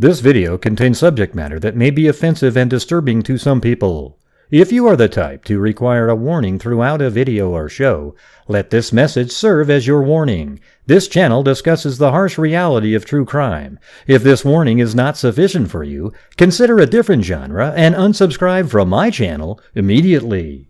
This video contains subject matter that may be offensive and disturbing to some people. If you are the type to require a warning throughout a video or show, let this message serve as your warning. This channel discusses the harsh reality of true crime. If this warning is not sufficient for you, consider a different genre and unsubscribe from my channel immediately.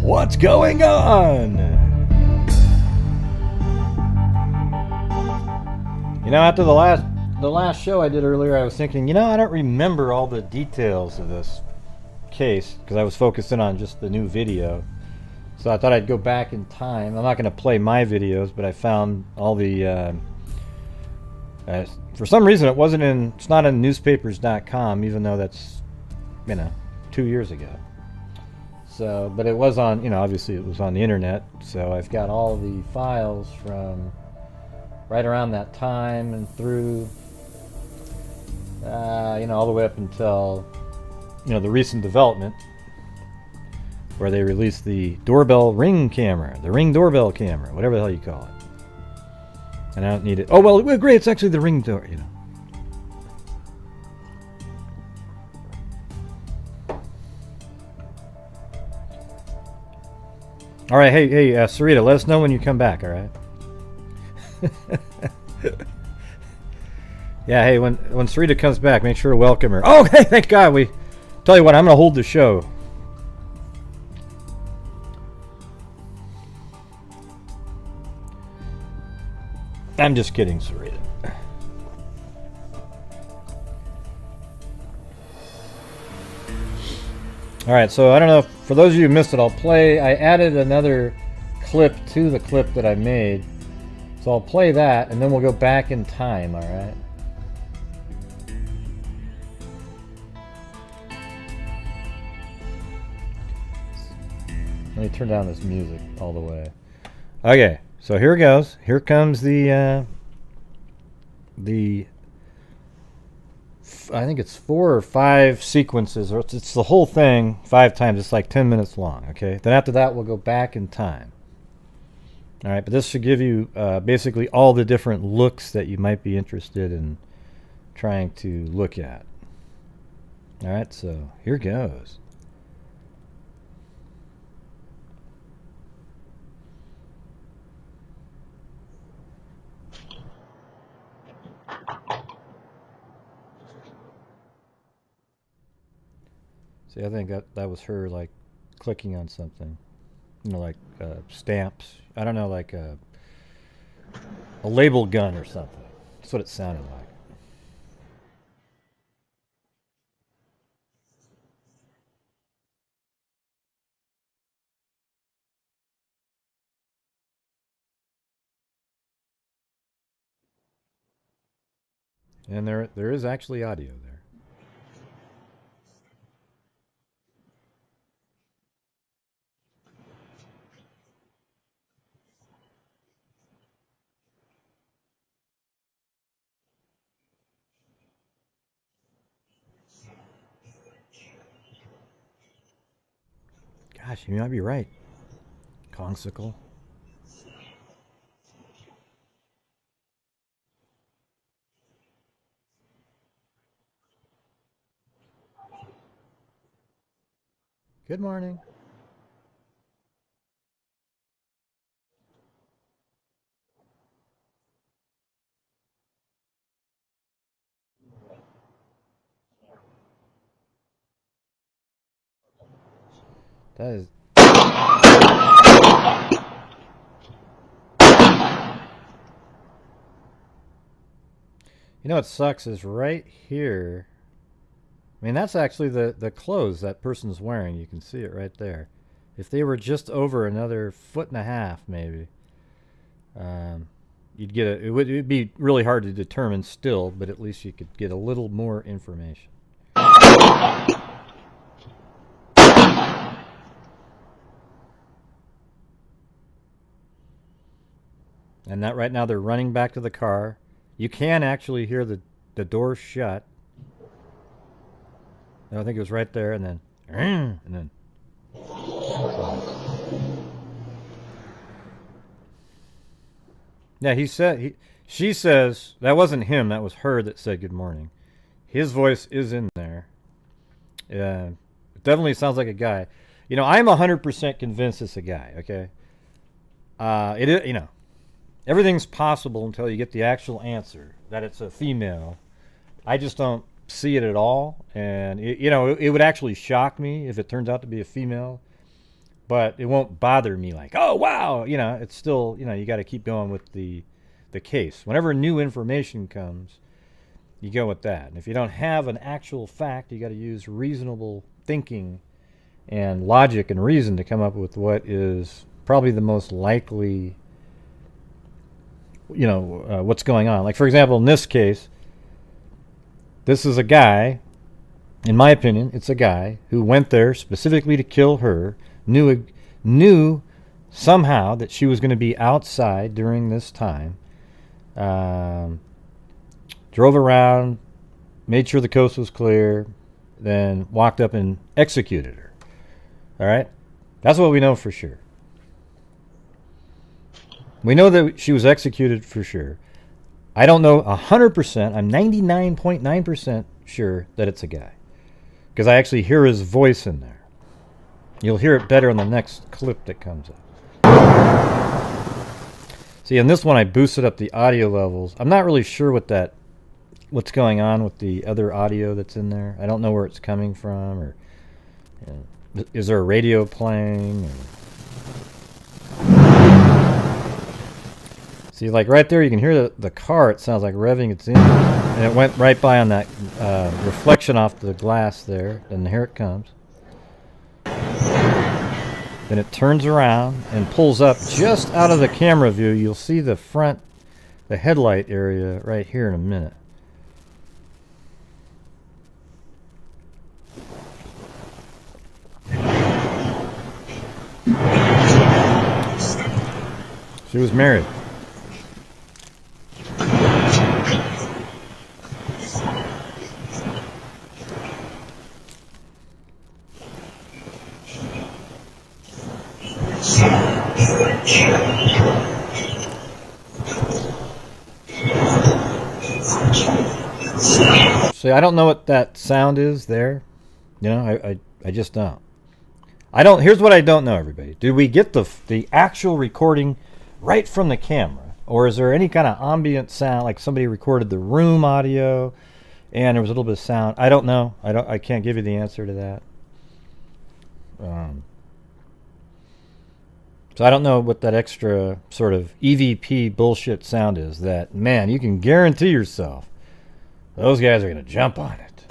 What's going on? You know, after the last show I did earlier, I was thinking, you know, I don't remember all the details of this case because I was focusing on just the new video. So I thought I'd go back in time. I'm not going to play my videos, but I found all the for some reason it's not on newspapers.com, even though that's, you know, 2 years ago. So, but it was on, you know, obviously it was on the internet, so I've got all the files from right around that time and through, you know, all the way up until, you know, the recent development where they released the doorbell ring camera, the ring doorbell camera, whatever the hell you call it. And I don't need it. Oh, well, great, it's actually the ring door, you know. All right, hey, Sarita, let us know when you come back, all right? Yeah, hey, when Sarita comes back, make sure to welcome her. Oh, hey, thank God, tell you what, I'm going to hold the show. I'm just kidding, Sarita. Alright, so I don't know, for those of you who missed it, I added another clip to the clip that I made. So I'll play that, and then we'll go back in time, alright? Let me turn down this music all the way. Okay, so here it goes. Here comes the I think it's 4 or 5 sequences, or it's the whole thing 5 times. It's like 10 minutes long, okay? Then after that, we'll go back in time. All right, but this should give you basically all the different looks that you might be interested in trying to look at. All right, so here goes. See, I think that was her, like, clicking on something. You know, like stamps. I don't know, like a label gun or something. That's what it sounded like. And there is actually audio there. Gosh, you might be right. Consicle. Good morning. That is... You know what sucks is right here. I mean, that's actually the clothes that person's wearing. You can see it right there. If they were just over another 1.5 feet, maybe, you'd get a. It'd be really hard to determine still, but at least you could get a little more information. And that right now they're running back to the car. You can actually hear the door shut. I think it was right there, and then. Yeah, she says that wasn't him. That was her that said good morning. His voice is in there. Yeah, it definitely sounds like a guy. You know, I'm 100% convinced it's a guy. Okay. It is. You know, everything's possible until you get the actual answer that it's a female. I just don't see it at all, and it would actually shock me if it turns out to be a female, but it won't bother me like, oh wow, it's still, you got to keep going with the case. Whenever new information comes, you go with that, and if you don't have an actual fact, you got to use reasonable thinking and logic and reason to come up with what is probably the most likely, what's going on. Like, for example, in this case, this is a guy, in my opinion, it's a guy who went there specifically to kill her, knew somehow that she was going to be outside during this time, drove around, made sure the coast was clear, then walked up and executed her. All right? That's what we know for sure. We know that she was executed for sure. I don't know 100%. I'm 99.9% sure that it's a guy, because I actually hear his voice in there. You'll hear it better in the next clip that comes up. See, in this one, I boosted up the audio levels. I'm not really sure what's going on with the other audio that's in there. I don't know where it's coming from, or is there a radio playing? See, like right there, you can hear the car. It sounds like revving its engine. And it went right by on that reflection off the glass there. And here it comes. Then it turns around and pulls up just out of the camera view. You'll see the headlight area right here in a minute. She was married. See, I don't know what that sound is there. I just don't. Here's what I don't know, everybody. Did we get the actual recording right from the camera? Or is there any kind of ambient sound, like somebody recorded the room audio and there was a little bit of sound? I don't know. I can't give you the answer to that. So I don't know what that extra sort of EVP bullshit sound is that, man, you can guarantee yourself those guys are going to jump on it.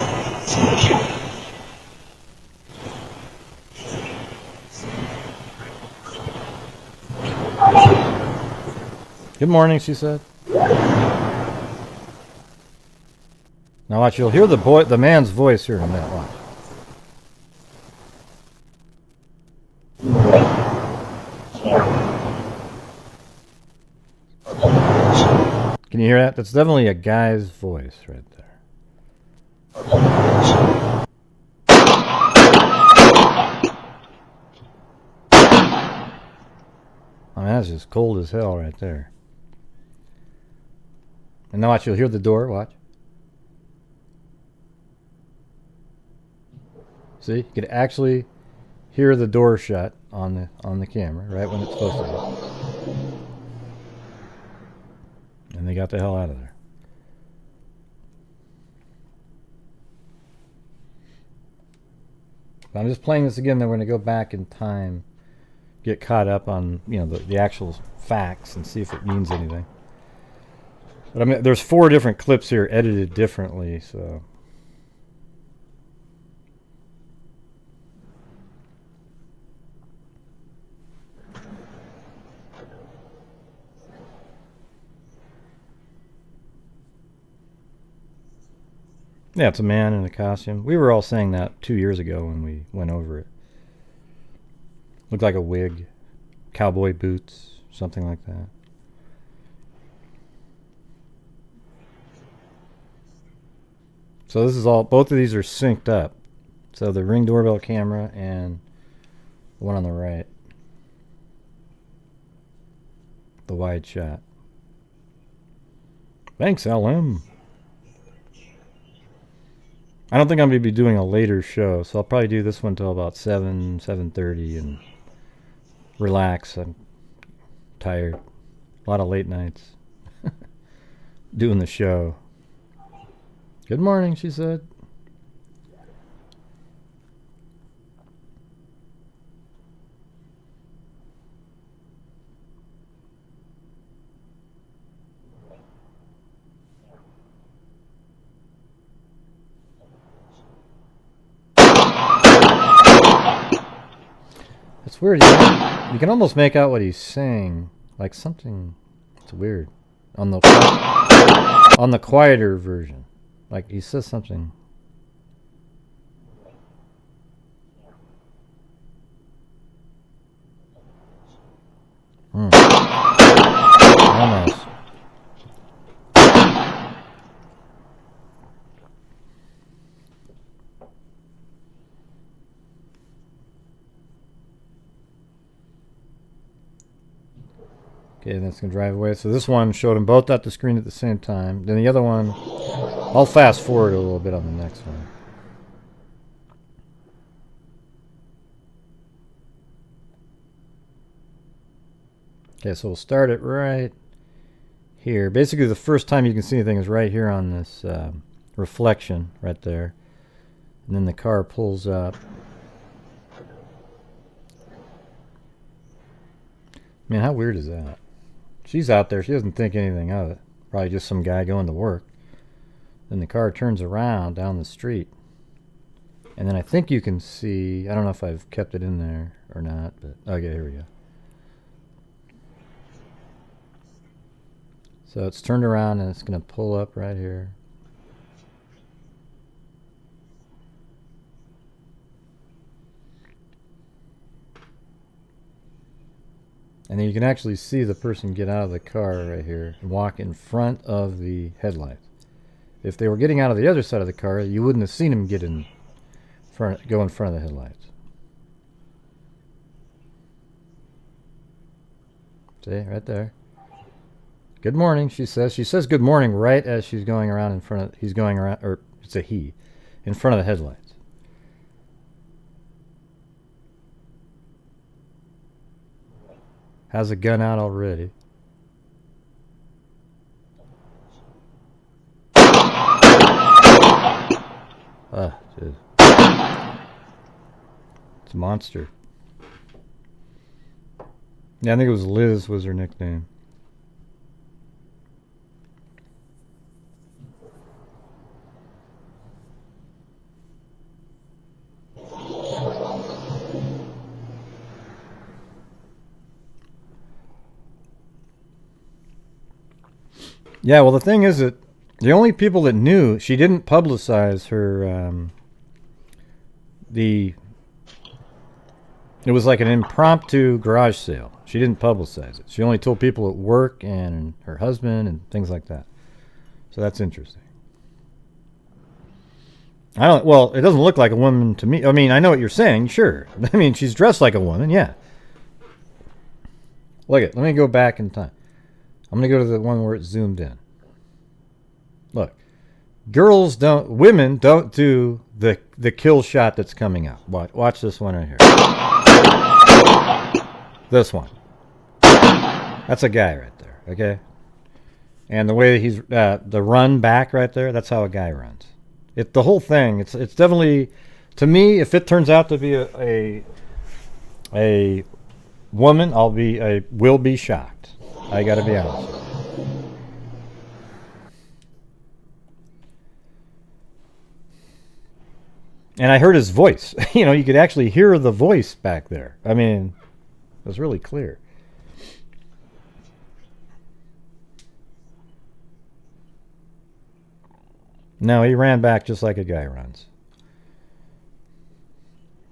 Good morning, she said. Now watch, you'll hear the man's voice here in a minute. Watch. Can you hear that? That's definitely a guy's voice right there. I mean, that's just cold as hell right there. And now watch, you'll hear the door. Watch. See, you could actually hear the door shut on the camera right when it's supposed to. And they got the hell out of there. I'm just playing this again, then we're going to go back in time, get caught up on the actual facts and see if it means anything. But I mean, there's 4 different clips here edited differently, so. Yeah, it's a man in a costume. We were all saying that 2 years ago when we went over it. Looked like a wig, cowboy boots, something like that. So this is all, both of these are synced up. So the Ring doorbell camera and the one on the right. The wide shot. Thanks, LM. I don't think I'm going to be doing a later show, so I'll probably do this one till about 7:30 and relax. I'm tired. A lot of late nights doing the show. Good morning, she said. It's weird. You can almost make out what he's saying, like something. It's weird on the quieter version. Like he says something. Almost. Okay, that's going to drive away. So this one showed them both at the screen at the same time. Then the other one, I'll fast forward a little bit on the next one. Okay, so we'll start it right here. Basically, the first time you can see anything is right here on this reflection right there. And then the car pulls up. Man, how weird is that? She's out there. She doesn't think anything of it. Probably just some guy going to work. Then the car turns around down the street. And then I think you can see, I don't know if I've kept it in there or not, but okay, here we go. So it's turned around and it's going to pull up right here. And then you can actually see the person get out of the car right here and walk in front of the headlights. If they were getting out of the other side of the car, you wouldn't have seen them go in front of the headlights. See, right there. Good morning, she says. She says good morning right as she's going around in front of, he's going around, or it's a he, in front of the headlights. Has a gun out already. Ah, dude. It's a monster. Yeah, I think it was Liz was her nickname. Yeah, well, the thing is that the only people that knew, she didn't publicize her, it was like an impromptu garage sale. She didn't publicize it. She only told people at work and her husband and things like that. So that's interesting. Well, it doesn't look like a woman to me. I mean, I know what you're saying, sure. I mean, she's dressed like a woman, yeah. Look at, let me go back in time. I'm going to go to the one where it's zoomed in. Look. Women don't do the kill shot that's coming out. Watch this one right here. This one. That's a guy right there, okay? And the way he's, the run back right there, that's how a guy runs. The whole thing, it's definitely, to me, if it turns out to be a woman, will be shocked. I gotta be honest. And I heard his voice. You know, you could actually hear the voice back there. I mean, it was really clear. No, he ran back just like a guy runs.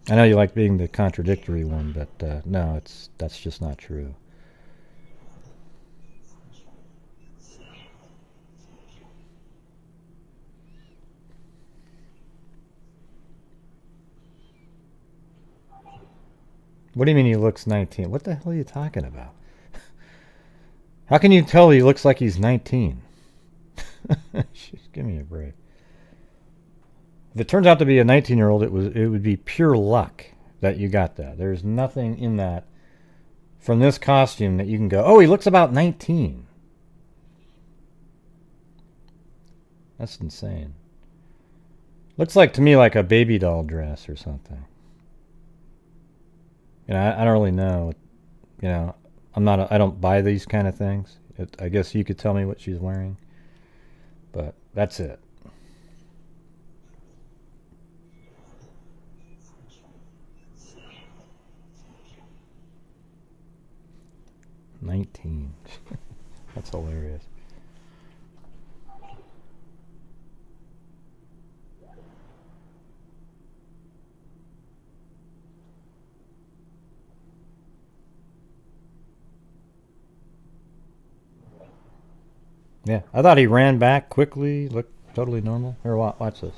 I know you like being the contradictory one, but no, that's just not true. What do you mean he looks 19? What the hell are you talking about? How can you tell he looks like he's 19? Give me a break. If it turns out to be a 19-year-old, it would be pure luck that you got that. There's nothing in that from this costume that you can go, oh, he looks about 19. That's insane. Looks like to me like a baby doll dress or something. You know, I don't really know. You know, I don't buy these kind of things. I guess you could tell me what she's wearing. But that's it. $19. That's hilarious. Yeah, I thought he ran back quickly, looked totally normal. Here, watch this.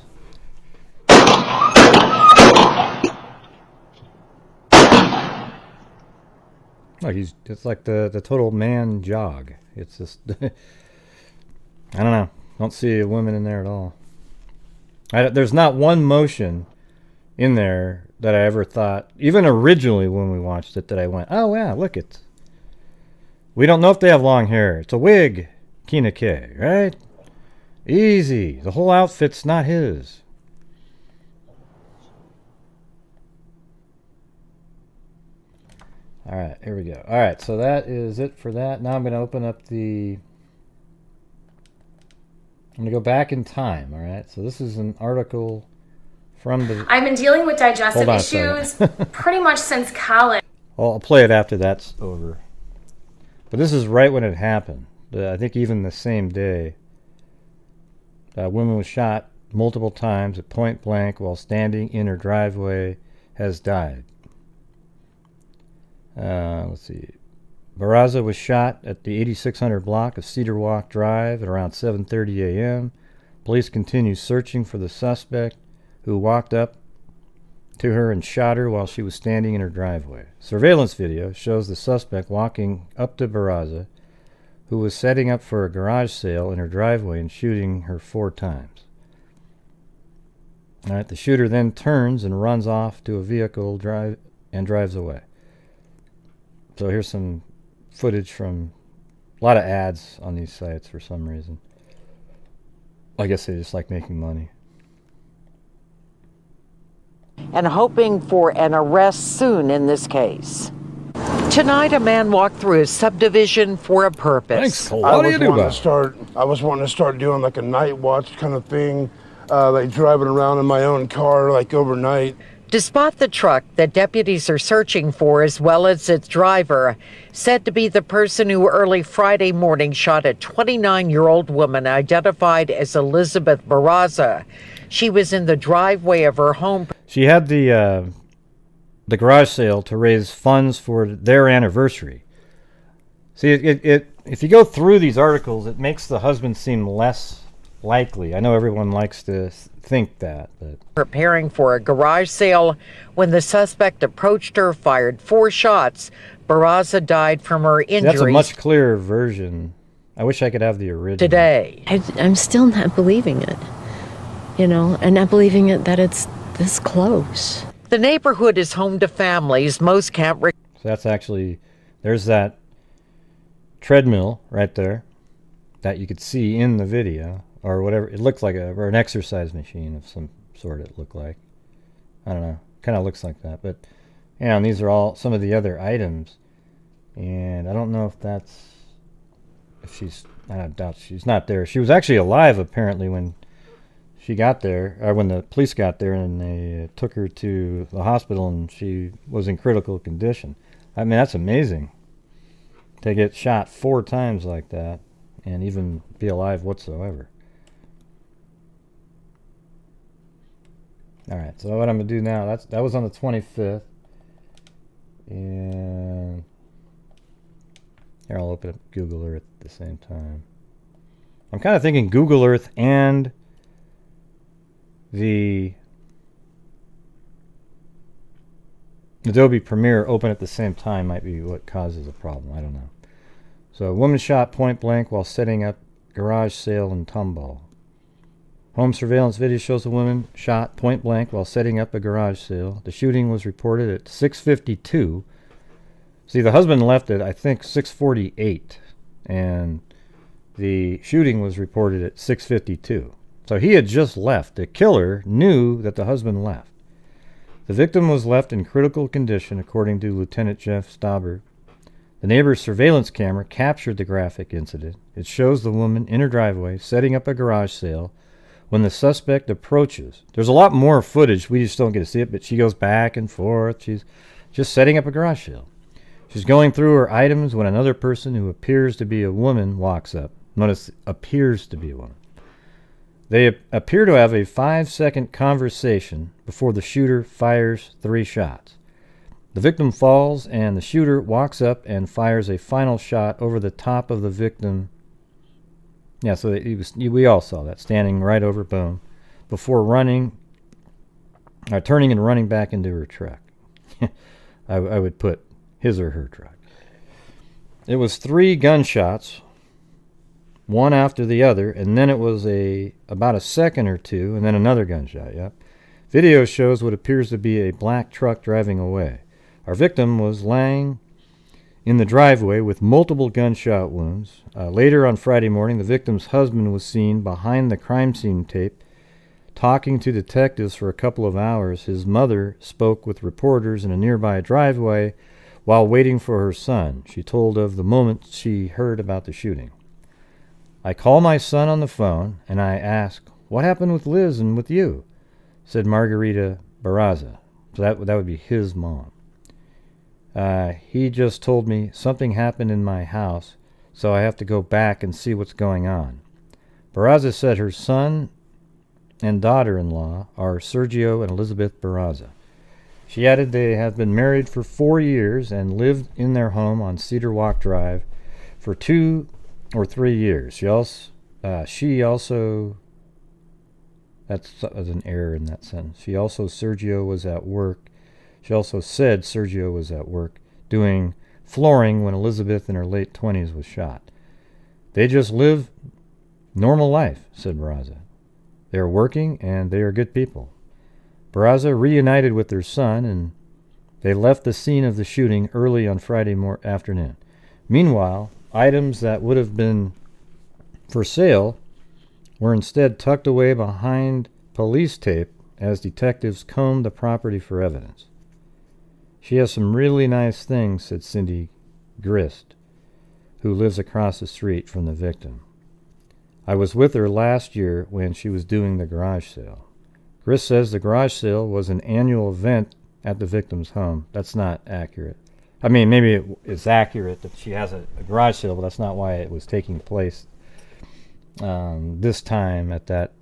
Look, it's like the total man jog. It's just, I don't know. Don't see a woman in there at all. There's not one motion in there that I ever thought, even originally when we watched it, that I went, oh yeah, look it. We don't know if they have long hair. It's a wig. Kina K, right? Easy. The whole outfit's not his. All right, here we go. All right, so that is it for that. Now I'm going to open up I'm going to go back in time, all right? So this is an article from the... I've been dealing with digestive issues pretty much since college. I'll play it after that's over. But this is right when it happened. I think even the same day, a woman was shot multiple times at point blank while standing in her driveway, has died. Let's see. Barraza was shot at the 8600 block of Cedar Walk Drive at around 7:30 a.m. Police continue searching for the suspect who walked up to her and shot her while she was standing in her driveway. Surveillance video shows the suspect walking up to Barraza, who was setting up for a garage sale in her driveway, and shooting her 4 times. All right, the shooter then turns and runs off to a vehicle and drives away. So here's some footage from a lot of ads on these sites for some reason. I guess they just like making money. And hoping for an arrest soon in this case. Tonight, a man walked through his subdivision for a purpose. Thanks, Cole. What do you do about it? I was wanting to start doing like a night watch kind of thing, like driving around in my own car, like overnight. To spot the truck that deputies are searching for, as well as its driver, said to be the person who early Friday morning shot a 29-year-old woman identified as Elizabeth Barraza. She was in the driveway of her home. She had the garage sale to raise funds for their anniversary. See, if you go through these articles, it makes the husband seem less likely. I know everyone likes to think that, but preparing for a garage sale when the suspect approached her, fired 4 shots. Barraza died from her injuries. That's a much clearer version. I wish I could have the original. Today. I'm still not believing it, you know, and not believing it that it's this close. The neighborhood is home to families. Most can't. So that's actually, there's that treadmill right there that you could see in the video, or whatever. It looked like or an exercise machine of some sort. It looked like, I don't know, kind of looks like that. But yeah, and these are all some of the other items, and I don't know if she's. I doubt she's not there. She was actually alive apparently when she got there, or when the police got there, and they took her to the hospital, and she was in critical condition. I mean, that's amazing to get shot 4 times like that and even be alive whatsoever. All right, so what I'm going to do now, that was on the 25th. And here, I'll open up Google Earth at the same time. I'm kind of thinking Google Earth and the Adobe Premiere open at the same time might be what causes a problem. I don't know. So, a woman shot point blank while setting up garage sale in Tomball. Home surveillance video shows a woman shot point blank while setting up a garage sale. The shooting was reported at 6:52. See, the husband left at, I think, 6:48. And the shooting was reported at 6:52. So he had just left. The killer knew that the husband left. The victim was left in critical condition, according to Lieutenant Jeff Stauber. The neighbor's surveillance camera captured the graphic incident. It shows the woman in her driveway setting up a garage sale when the suspect approaches. There's a lot more footage. We just don't get to see it, but she goes back and forth. She's just setting up a garage sale. She's going through her items when another person who appears to be a woman walks up. Notice, appears to be a woman. They appear to have a 5-second conversation before the shooter fires 3 shots. The victim falls, and the shooter walks up and fires a final shot over the top of the victim. Yeah, so we all saw that, standing right over, boom, before turning and running back into her truck. I would put his or her truck. It was 3 gunshots, one after the other, and then it was about a second or two, and then another gunshot. Yep. Video shows what appears to be a black truck driving away. Our victim was laying in the driveway with multiple gunshot wounds. Later on Friday morning, the victim's husband was seen behind the crime scene tape talking to detectives for a couple of hours. His mother spoke with reporters in a nearby driveway while waiting for her son. She told of the moment she heard about the shooting. I call my son on the phone and I ask, "What happened with Liz and with you?" said Margarita Barraza. So that would be his mom. He just told me something happened in my house, so I have to go back and see what's going on. Barraza said her son and daughter-in-law are Sergio and Elizabeth Barraza. She added they have been married for 4 years and lived in their home on Cedar Walk Drive for 2 or 3 years. She also that's an error in that sentence. She also said Sergio was at work doing flooring when Elizabeth in her late 20s was shot. They just live normal life, said Barraza. They are working and they are good people. Barraza reunited with their son and they left the scene of the shooting early on Friday afternoon. Meanwhile, items that would have been for sale were instead tucked away behind police tape as detectives combed the property for evidence. She has some really nice things, said Cindy Grist, who lives across the street from the victim. I was with her last year when she was doing the garage sale. Grist says the garage sale was an annual event at the victim's home. That's not accurate. I mean, maybe it's accurate that she has a garage sale, but that's not why it was taking place this time at that,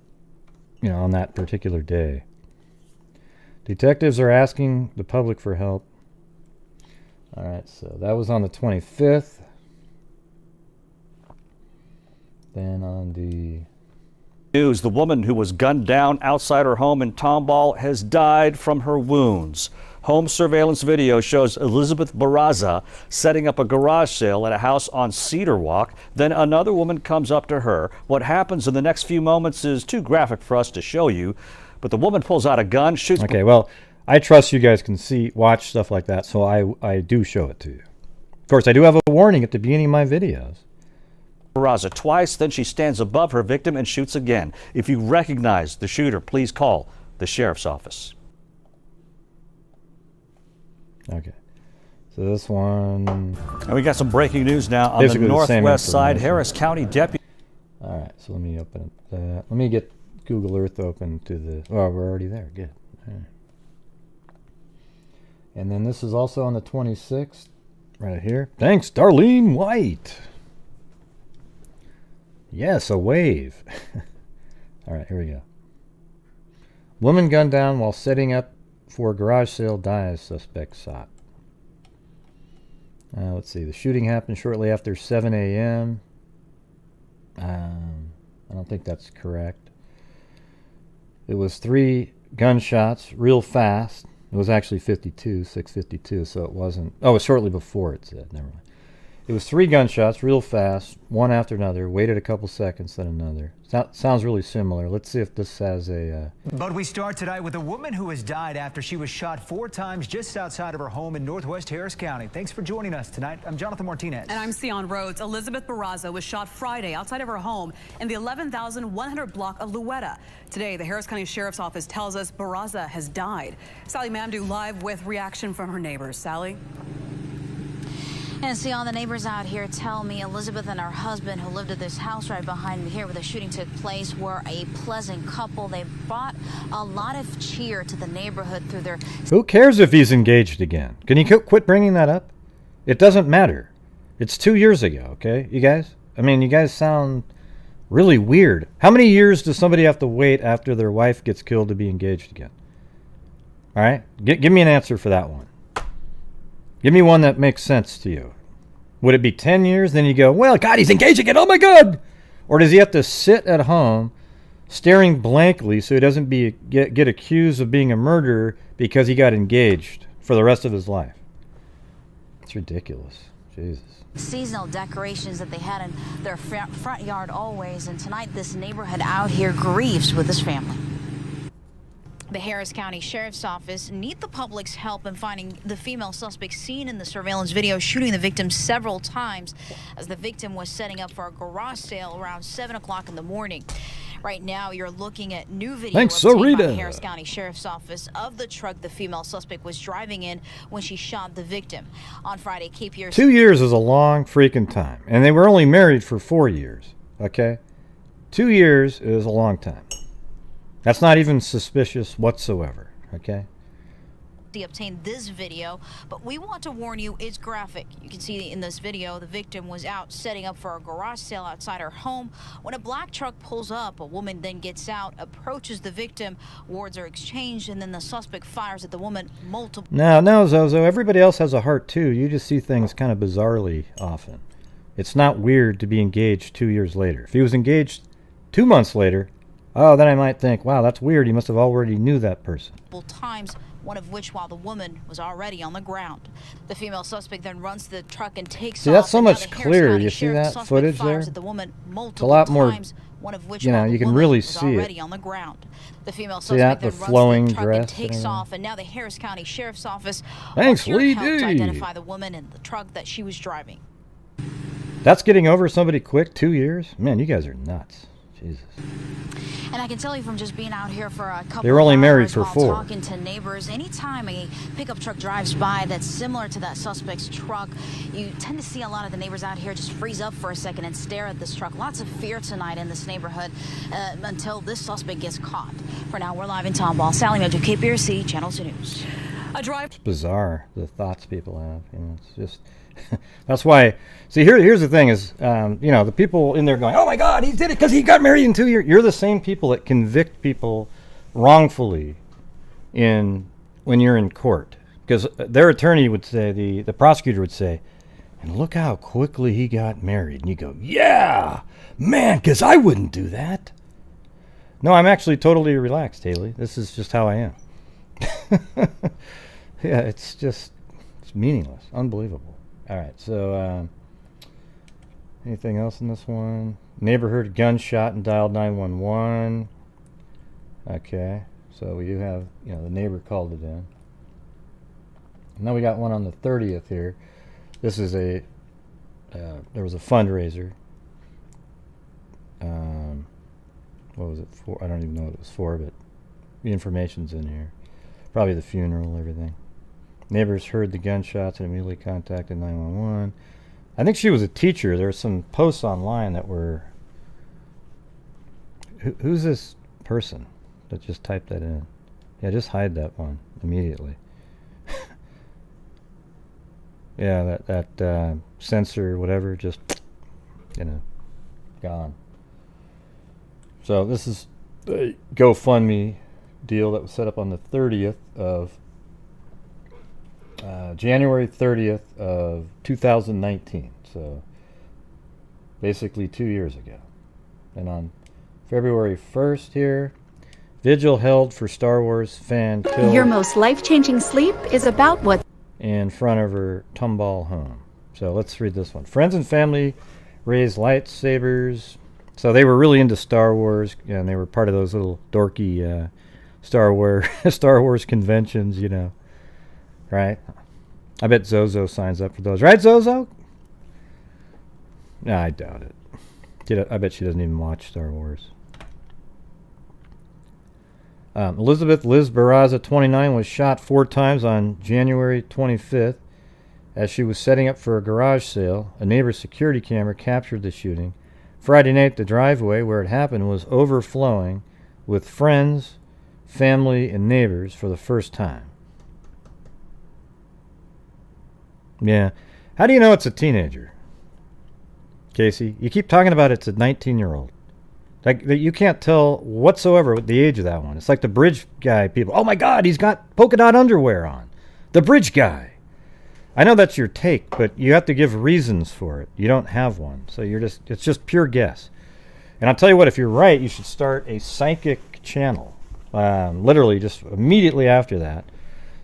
on that particular day. Detectives are asking the public for help. All right, so that was on the 25th. Then on the news, the woman who was gunned down outside her home in Tomball has died from her wounds. Home surveillance video shows Elizabeth Barraza setting up a garage sale at a house on Cedar Walk. Then another woman comes up to her. What happens in the next few moments is too graphic for us to show you, but the woman pulls out a gun, shoots... Okay, well, I trust you guys can watch stuff like that, so I do show it to you. Of course, I do have a warning at the beginning of my videos. Barraza twice, then she stands above her victim and shoots again. If you recognize the shooter, please call the sheriff's office. Okay, so this one... And we got some breaking news now on the northwest side. Harris County deputy... All right, so let me open up that. Let me get Google Earth open to the... Oh, we're already there. Good. All right. And then this is also on the 26th, right here. Thanks, Darlene White. Yes, a wave. All right, here we go. Woman gunned down while setting up for garage sale dies. Suspect sought. Let's see. The shooting happened shortly after 7 a.m. I don't think that's correct. It was 3 gunshots real fast. It was actually 6:52, so it wasn't. Oh, it was shortly before, it said. Never mind. It was 3 gunshots real fast, one after another. Waited a couple seconds, then another. Sounds really similar. Let's see if this has a... But we start tonight with a woman who has died after she was shot 4 times just outside of her home in northwest Harris County. Thanks for joining us tonight. I'm Jonathan Martinez. And I'm Sion Rhodes. Elizabeth Barraza was shot Friday outside of her home in the 11,100 block of Louetta. Today, the Harris County Sheriff's Office tells us Barraza has died. Sally Mamdou live with reaction from her neighbors. Sally? And see, all the neighbors out here tell me Elizabeth and her husband, who lived at this house right behind me here where the shooting took place, were a pleasant couple. They brought a lot of cheer to the neighborhood through their... Who cares if he's engaged again? Can you quit bringing that up? It doesn't matter. It's 2 years ago, okay, you guys? I mean, you guys sound really weird. How many years does somebody have to wait after their wife gets killed to be engaged again? All right? Give me an answer for that one. Give me one that makes sense to you. Would it be 10 years? Then you go, well, God, he's engaged again. Oh, my God. Or does he have to sit at home staring blankly so he doesn't get accused of being a murderer because he got engaged for the rest of his life? It's ridiculous. Jesus. Seasonal decorations that they had in their front yard always. And tonight, this neighborhood out here grieves with his family. The Harris County Sheriff's Office need the public's help in finding the female suspect seen in the surveillance video shooting the victim several times as the victim was setting up for a garage sale around 7 o'clock in the morning. Right now, you're looking at new video obtained by the Harris County Sheriff's Office of the truck the female suspect was driving in when she shot the victim. On Friday, KPRC... 2 years is a long freaking time. And they were only married for 4 years, okay? 2 years is a long time. That's not even suspicious whatsoever, okay? Obtained this video, but we want to warn you, it's graphic. You can see in this video the victim was out setting up for a garage sale outside her home when a black truck pulls up. A woman then gets out, approaches the victim, words are exchanged, and then the suspect fires at the woman multiple... No, Zozo, everybody else has a heart too. You just see things kind of bizarrely often. It's not weird to be engaged 2 years later. If he was engaged 2 months later, oh, then I might think, wow, that's weird. He must have already knew that person. Times, one of which while the woman was already on the ground. The female suspect then runs to the truck and takes off. See, that's so much clearer. You see that footage there? It's a lot more, you know, you can really see it. On the ground. The female see that, the flowing dress and takes off, and now the Harris County Sheriff's Office thanks, Lee helped to identify the woman in the truck that she was driving. That's getting over somebody quick, 2 years? Man, you guys are nuts. Jesus. And I can tell you from just being out here for a couple they were only of married hours for while 4. Talking to neighbors, anytime a pickup truck drives by that's similar to that suspect's truck, you tend to see a lot of the neighbors out here just freeze up for a second and stare at this truck. Lots of fear tonight in this neighborhood until this suspect gets caught. For now, we're live in Tomball. Sally Mojo, KPRC, Channel 2 News. It's bizarre, the thoughts people have. You know, it's just... That's why, see, here's the thing is, you know, the people in there going, oh my God, he did it because he got married in 2 years. You're the same people that convict people wrongfully when you're in court. Because their attorney would say, the prosecutor would say, and look how quickly he got married. And you go, yeah, man, because I wouldn't do that. No, I'm actually totally relaxed, Haley. This is just how I am. Yeah, it's meaningless, unbelievable. All right, so anything else in this one? Neighbor heard a gunshot and dialed 911. Okay, so we do have, you know, the neighbor called it in. And then we got one on the 30th here. This is there was a fundraiser. What was it for? I don't even know what it was for, but the information's in here. Probably the funeral, everything. Neighbors heard the gunshots and immediately contacted 911. I think she was a teacher. There were some posts online that were... Who's this person that just typed that in? Yeah, just hide that one immediately. Yeah, that censor, whatever, just, you know, gone. So this is GoFundMe deal that was set up on the 30th of January 30th of 2019. So basically 2 years ago. And on February 1st here, vigil held for Star Wars fan killed. Your most life-changing sleep is about what? In front of her Tomball home. So let's read this one. Friends and family raised lightsabers. So they were really into Star Wars, and they were part of those little dorky Star Wars conventions, you know. Right? I bet Zozo signs up for those. Right, Zozo? No, I doubt it. I bet she doesn't even watch Star Wars. Elizabeth Liz Barraza, 29, was shot 4 times on January 25th as she was setting up for a garage sale. A neighbor's security camera captured the shooting. Friday night, the driveway where it happened was overflowing with friends, family, and neighbors for the first time. Yeah. How do you know it's a teenager, Casey? You keep talking about it's a 19-year-old. Like, you can't tell whatsoever the age of that one. It's like the bridge guy people. Oh my God, he's got polka dot underwear on. The bridge guy. I know that's your take, but you have to give reasons for it. You don't have one. So it's just pure guess. And I'll tell you what, if you're right, you should start a psychic channel. Literally just immediately after that.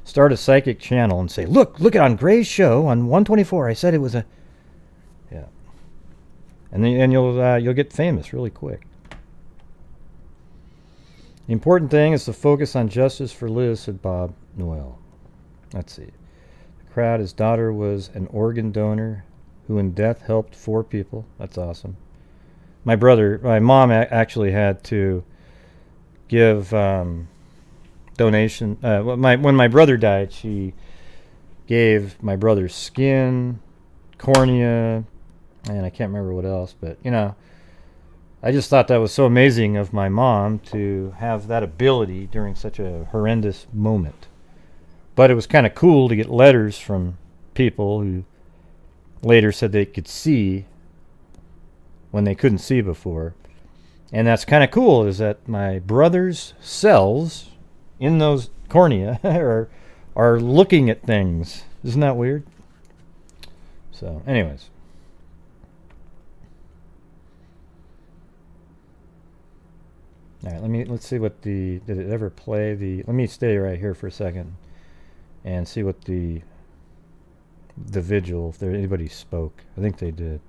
Start a psychic channel and say, look it on Gray's show on 124. I said it was a... Yeah. And then you'll get famous really quick. The important thing is to focus on justice for Liz, said Bob Noel. Let's see. The crowd, his daughter was an organ donor who in death helped 4 people. That's awesome. My mom actually had to give donation. When my brother died, she gave my brother's skin, cornea, and I can't remember what else, but you know, I just thought that was so amazing of my mom to have that ability during such a horrendous moment. But it was kind of cool to get letters from people who later said they could see when they couldn't see before. And that's kind of cool, is that my brother's cells in those cornea are looking at things. Isn't that weird? So, anyways. All right, let's see what did it ever play let me stay right here for a second and see what the vigil, if anybody spoke. I think they did.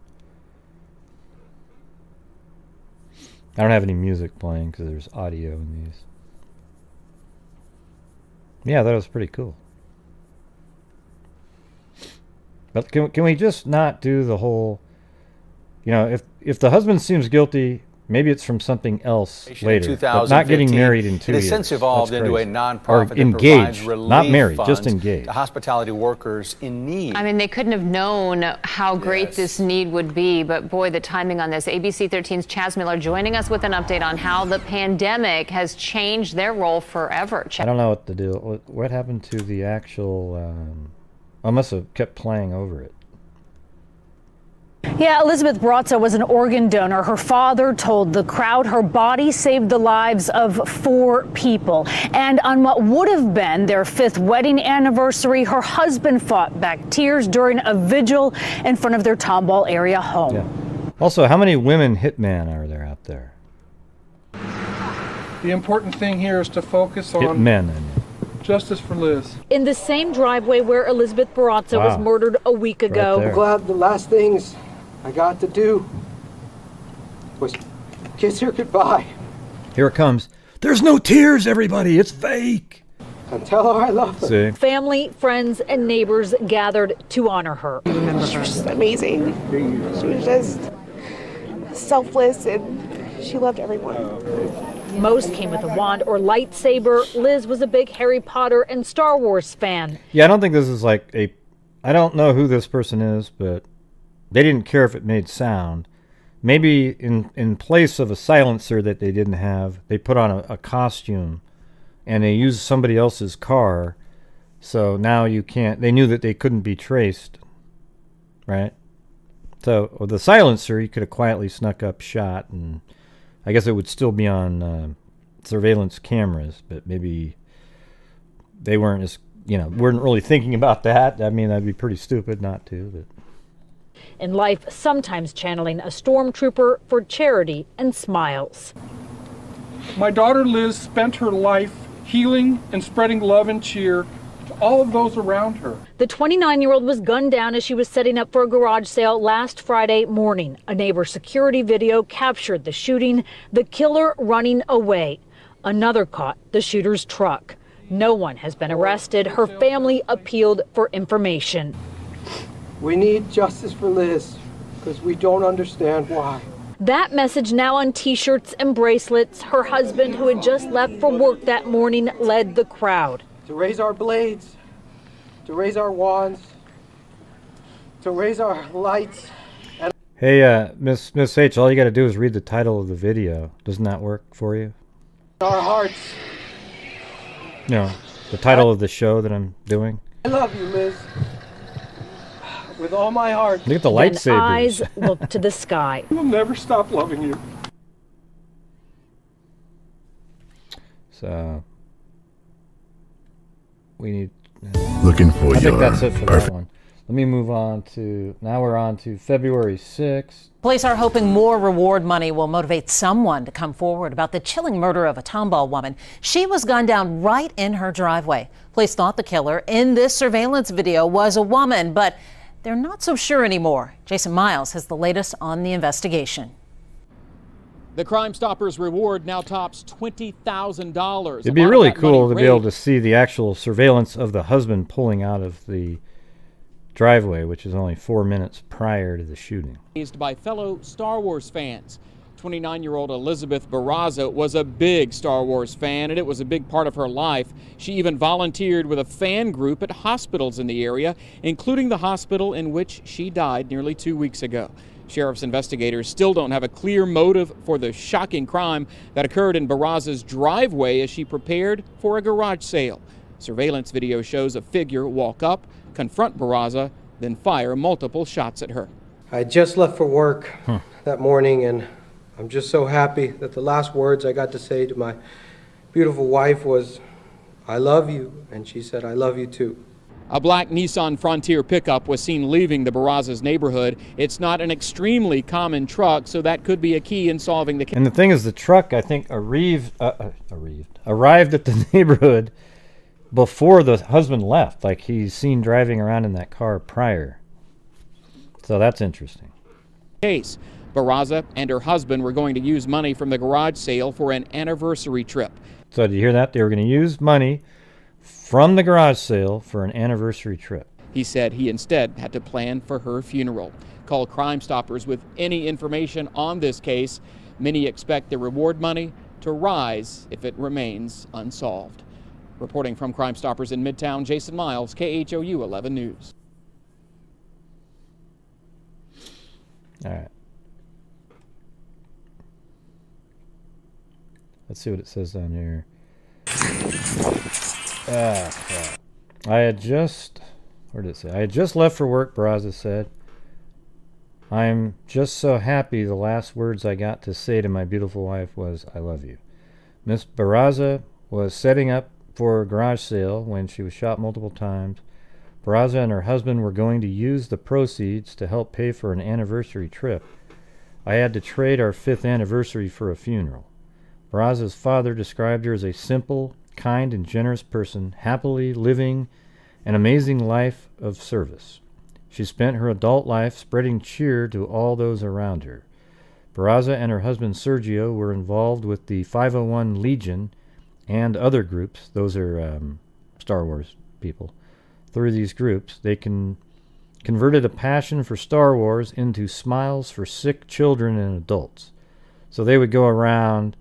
I don't have any music playing because there's audio in these. Yeah, that was pretty cool. But can we just not do the whole, you know, if the husband seems guilty, maybe it's from something else later. But not getting married in 2 years. It has since evolved into a nonprofit or engaged, not married, just engaged. To hospitality workers in need. I mean, they couldn't have known how great this need would be, but boy, the timing on this. ABC 13's Chaz Miller joining us with an update on how the pandemic has changed their role forever. I don't know what the deal. What happened to the actual? I must have kept playing over it. Yeah, Elizabeth Barraza was an organ donor. Her father told the crowd her body saved the lives of 4 people. And on what would have been their 5th wedding anniversary, her husband fought back tears during a vigil in front of their Tomball area home. Yeah. Also, how many women hitmen are there out there? The important thing here is to focus on hitmen. Justice for Liz. In the same driveway where Elizabeth Barraza was murdered a week ago. Right, I'm glad the last things I got to do was kiss her goodbye. Here it comes. There's no tears, everybody. It's fake. And tell her I love her. See? Family, friends, and neighbors gathered to honor her. She was just amazing. She was just selfless and she loved everyone. Most came with a wand or lightsaber. Liz was a big Harry Potter and Star Wars fan. Yeah, I don't think this is like I don't know who this person is, but they didn't care if it made sound. Maybe in place of a silencer that they didn't have, they put on a costume and they used somebody else's car. So now they knew that they couldn't be traced, right? So with the silencer, you could have quietly snuck up, shot, and I guess it would still be on surveillance cameras, but maybe they weren't as, weren't really thinking about that. I mean, that'd be pretty stupid not to. But In life, sometimes channeling a stormtrooper for charity and smiles. My daughter Liz spent her life healing and spreading love and cheer to all of those around her. The 29-year-old was gunned down as she was setting up for a garage sale last Friday morning. A neighbor's security video captured the shooting, the killer running away. Another caught the shooter's truck. No one has been arrested. Her family appealed for information. We need justice for Liz because we don't understand why. That message now on T-shirts and bracelets. Her husband, who had just left for work that morning, led the crowd. To raise our blades, to raise our wands, to raise our lights. And hey, Miss H, all you got to do is read the title of the video. Doesn't that work for you? our hearts. No, the title of the show that I'm doing. I love you, Liz. With all my heart. Look at the lightsabers. Then eyes look to the sky. We'll never stop loving you. So we need. Looking for I think your that's it for perfect. that one. Let me move on to. Now we're on to February 6th. Police are hoping more reward money will motivate someone to come forward about the chilling murder of a Tomball woman. She was gunned down right in her driveway. Police thought the killer in this surveillance video was a woman, but they're not so sure anymore. Jason Miles has the latest on the investigation. The Crime Stoppers reward now tops $20,000. It'd be really cool to be able to see the actual surveillance of the husband pulling out of the driveway, which is only 4 minutes prior to the shooting. Raised by fellow Star Wars fans. 29-year-old Elizabeth Barraza was a big Star Wars fan, and it was a big part of her life. She even volunteered with a fan group at hospitals in the area, including the hospital in which she died nearly 2 weeks ago. Sheriff's investigators still don't have a clear motive for the shocking crime that occurred in Barraza's driveway as she prepared for a garage sale. Surveillance video shows a figure walk up, confront Barraza, then fire multiple shots at her. I just left for work that morning, and I'm just so happy that the last words I got to say to my beautiful wife was, "I love you," and she said, "I love you too." A black Nissan Frontier pickup was seen leaving the Barraza's neighborhood. It's not an extremely common truck, so that could be a key in solving the case. And the thing is, the truck, I think, arrived at the neighborhood before the husband left. Like, he's seen driving around in that car prior. So that's interesting. Case. Barraza and her husband were going to use money from the garage sale for an anniversary trip. So did you hear that? They were going to use money from the garage sale for an anniversary trip. He said he instead had to plan for her funeral. Call Crime Stoppers with any information on this case. Many expect the reward money to rise if it remains unsolved. Reporting from Crime Stoppers in Midtown, Jason Miles, KHOU 11 News. All right. Let's see what it says down here. Crap. Where did it say? I had just left for work, Barraza said. I'm just so happy the last words I got to say to my beautiful wife was, "I love you." Miss Barraza was setting up for a garage sale when she was shot multiple times. Barraza and her husband were going to use the proceeds to help pay for an anniversary trip. I had to trade our 5th anniversary for a funeral. Barraza's father described her as a simple, kind, and generous person, happily living an amazing life of service. She spent her adult life spreading cheer to all those around her. Barraza and her husband Sergio were involved with the 501 Legion and other groups. Those are Star Wars people. Through these groups, they converted a passion for Star Wars into smiles for sick children and adults. So they would go around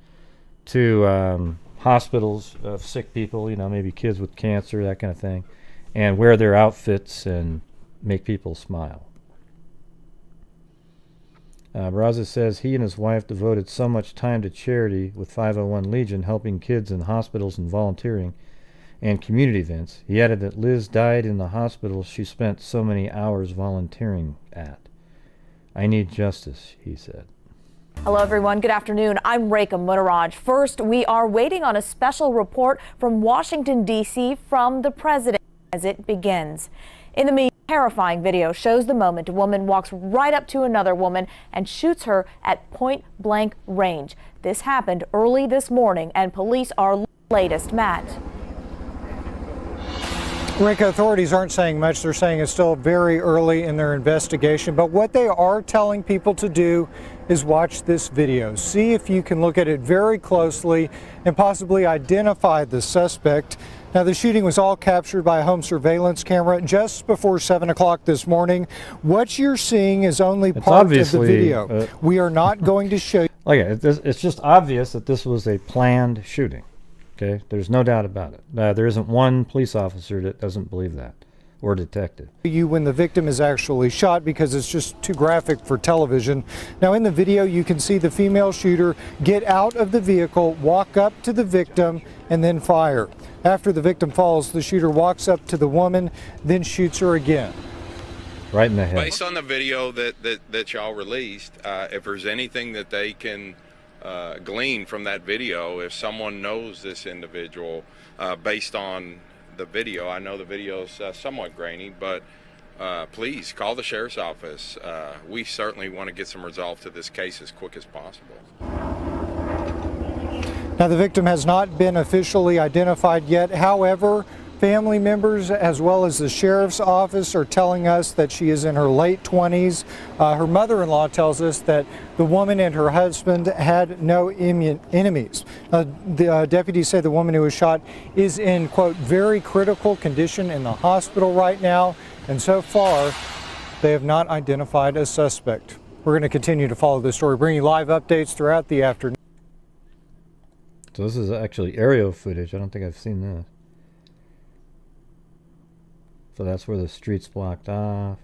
to hospitals of sick people, maybe kids with cancer, that kind of thing, and wear their outfits and make people smile. Barraza says he and his wife devoted so much time to charity with 501 Legion, helping kids in hospitals and volunteering and community events. He added that Liz died in the hospital she spent so many hours volunteering at. "I need justice," he said. Hello, everyone. Good afternoon. I'm Reck Motoraj. First, we are waiting on a special report from Washington, D.C. from the president as it begins. In the meantime, a terrifying video shows the moment a woman walks right up to another woman and shoots her at point-blank range. This happened early this morning, and police are latest. Matt. Rick, authorities aren't saying much. They're saying it's still very early in their investigation. But what they are telling people to do is watch this video. See if you can look at it very closely and possibly identify the suspect. Now, the shooting was all captured by a home surveillance camera just before 7 o'clock this morning. What you're seeing is only part of the video. We are not going to show you. Okay, it's just obvious that this was a planned shooting. Okay, there's no doubt about it. There isn't one police officer that doesn't believe that, or detective. You when the victim is actually shot, because it's just too graphic for television. Now, in the video, you can see the female shooter get out of the vehicle, walk up to the victim, and then fire. After the victim falls, the shooter walks up to the woman, then shoots her again. Right in the head. Based on the video that y'all released, if there's anything that they can glean from that video, if someone knows this individual based on the video, I know the video's somewhat grainy, but please call the sheriff's office. We certainly want to get some resolve to this case as quick as possible. Now, the victim has not been officially identified yet. However, family members as well as the sheriff's office are telling us that she is in her late 20s. Her mother-in-law tells us that the woman and her husband had no enemies. The deputies say the woman who was shot is in, quote, very critical condition in the hospital right now, and so far they have not identified a suspect. We're going to continue to follow this story, bring you live updates throughout the afternoon. So this is actually aerial footage. I don't think I've seen this. So that's where the street's blocked off.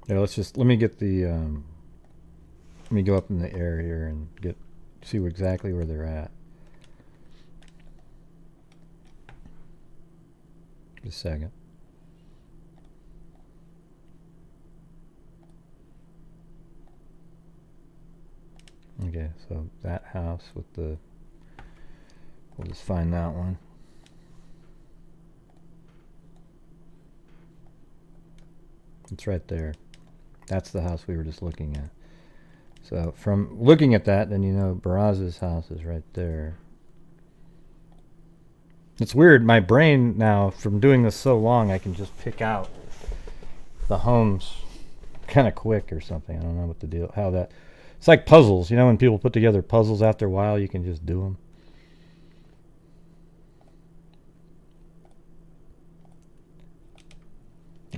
Yeah, let me get the, let me go up in the air here and see exactly where they're at. Just a second. Okay, so that house with the, we'll just find that one. It's right there. That's the house we were just looking at. So from looking at that, then you know Barraza's house is right there. It's weird, my brain now, from doing this so long, I can just pick out the homes kind of quick or something. I don't know what the deal, how that, it's like puzzles, you know, when people put together puzzles after a while, you can just do them.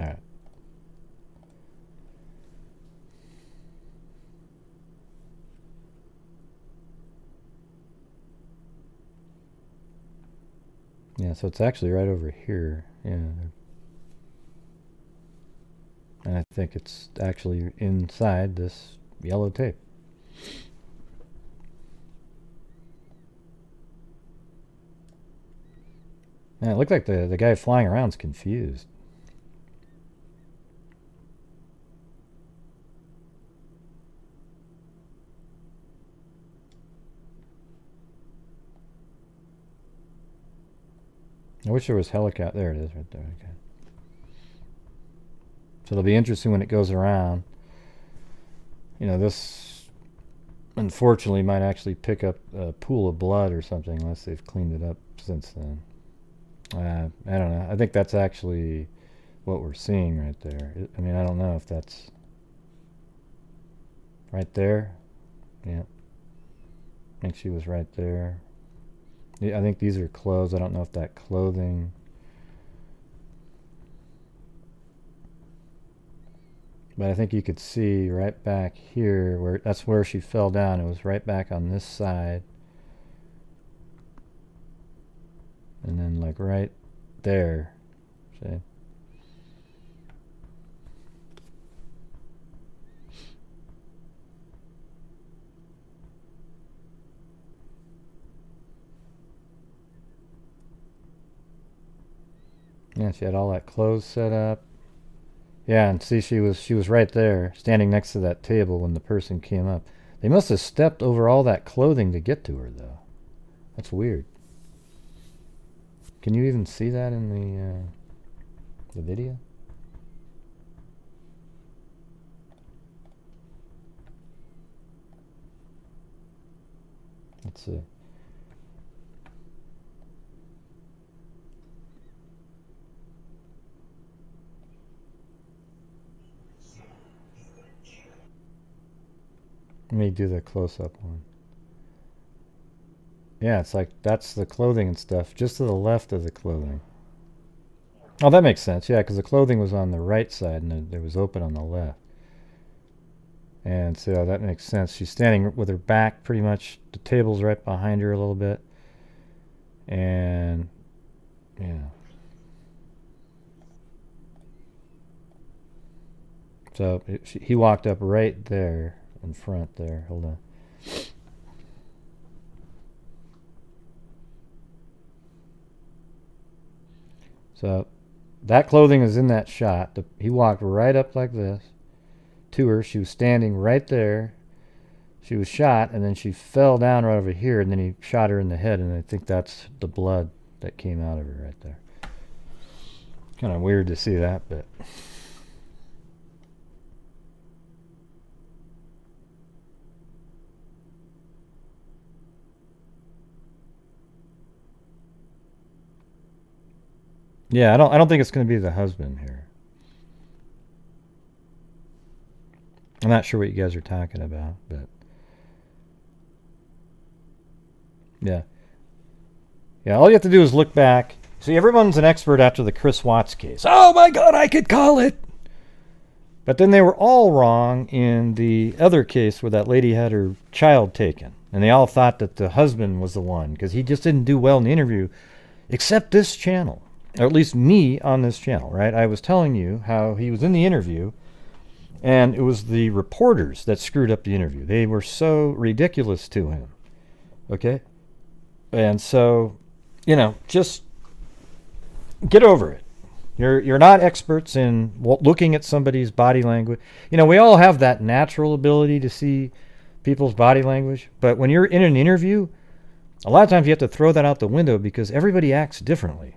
All right. Yeah, so it's actually right over here. Yeah. And I think it's actually inside this yellow tape. Man, it looked like the guy flying around's confused. I wish there was helicopter. There it is right there. Okay. So it'll be interesting when it goes around. You know, this unfortunately might actually pick up a pool of blood or something unless they've cleaned it up since then. I don't know. I think that's actually what we're seeing right there. I mean, I don't know if that's right there. Yeah. I think she was right there. Yeah, I think these are clothes. I don't know if that clothing. But I think you could see right back here where that's where she fell down. It was right back on this side. And then like right there. See? Yeah, she had all that clothes set up. Yeah, and see, she was right there, standing next to that table when the person came up. They must have stepped over all that clothing to get to her, though. That's weird. Can you even see that in the video? Let's see. Let me do the close-up one. Yeah, it's like that's the clothing and stuff, just to the left of the clothing. Oh, that makes sense, yeah, because the clothing was on the right side and it was open on the left. And so that makes sense. She's standing with her back pretty much, the table's right behind her a little bit. And, yeah. So he walked up right there in front there. Hold on. So that clothing is in that shot. He walked right up like this to her. She was standing right there. She was shot, and then she fell down right over here, and then he shot her in the head, and I think that's the blood that came out of her right there. Kind of weird to see that, but... Yeah, I don't think it's going to be the husband here. I'm not sure what you guys are talking about, but yeah. Yeah, all you have to do is look back. See, everyone's an expert after the Chris Watts case. Oh my God, I could call it. But then they were all wrong in the other case where that lady had her child taken. And they all thought that the husband was the one because he just didn't do well in the interview, except this channel. Or at least me on this channel, right? I was telling you how he was in the interview, and it was the reporters that screwed up the interview. They were so ridiculous to him, okay? And so, you know, just get over it. You're not experts in looking at somebody's body language. You know, we all have that natural ability to see people's body language, but when you're in an interview, a lot of times you have to throw that out the window because everybody acts differently.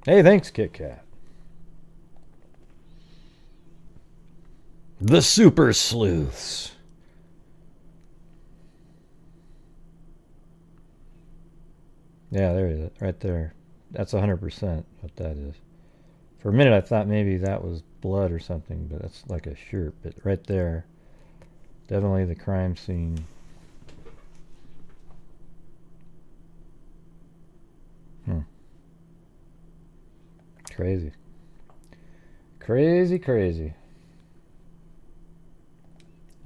Hey, thanks, Kit Kat. The super sleuths. Yeah, there it is, right there. That's 100% what that is. For a minute, I thought maybe that was blood or something, but that's like a shirt. But right there, definitely the crime scene. Crazy. Crazy, crazy.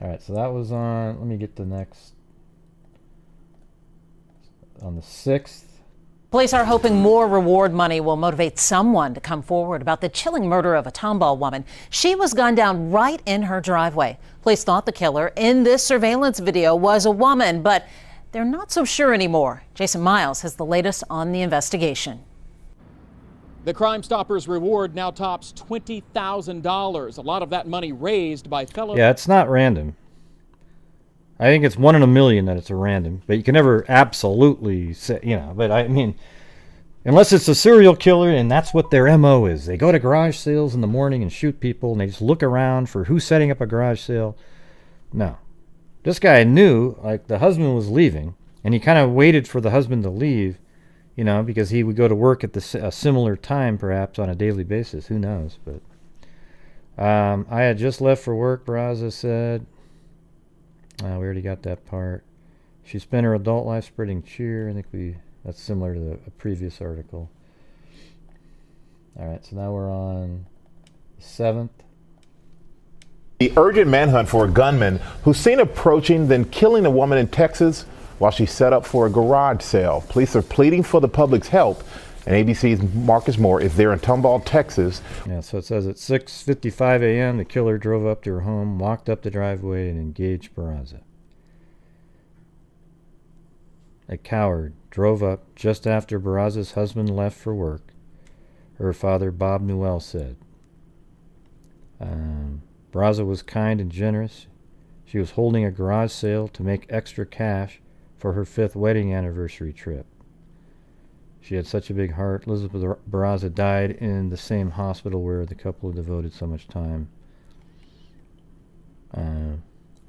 Alright, so that was on... Let me get the next... On the 6th. Police are hoping more reward money will motivate someone to come forward about the chilling murder of a Tomball woman. She was gunned down right in her driveway. Police thought the killer in this surveillance video was a woman, but they're not so sure anymore. Jason Miles has the latest on the investigation. The Crime Stoppers reward now tops $20,000. A lot of that money raised by fellow... Yeah, it's not random. I think it's 1 in a million that it's a random, but you can never absolutely say, you know, but I mean, unless it's a serial killer and that's what their MO is. They go to garage sales in the morning and shoot people and they just look around for who's setting up a garage sale. No. This guy knew, like, the husband was leaving and he kind of waited for the husband to leave, you know, because he would go to work at a similar time perhaps on a daily basis. Who knows? But I had just left for work, Barraza said. We already got that part. She spent her adult life spreading cheer. I think that's similar to a previous article. All right, so now we're on the 7th. The urgent manhunt for a gunman who's seen approaching, then killing a woman in Texas while she set up for a garage sale. Police are pleading for the public's help, and ABC's Marcus Moore is there in Tomball, Texas. Yeah, so it says at 6:55 a.m. the killer drove up to her home, walked up the driveway, and engaged Barraza. A coward drove up just after Barraza's husband left for work, her father Bob Newell said. Barraza was kind and generous. She was holding a garage sale to make extra cash for her 5th wedding anniversary trip. She had such a big heart. Elizabeth Barraza died in the same hospital where the couple devoted so much time.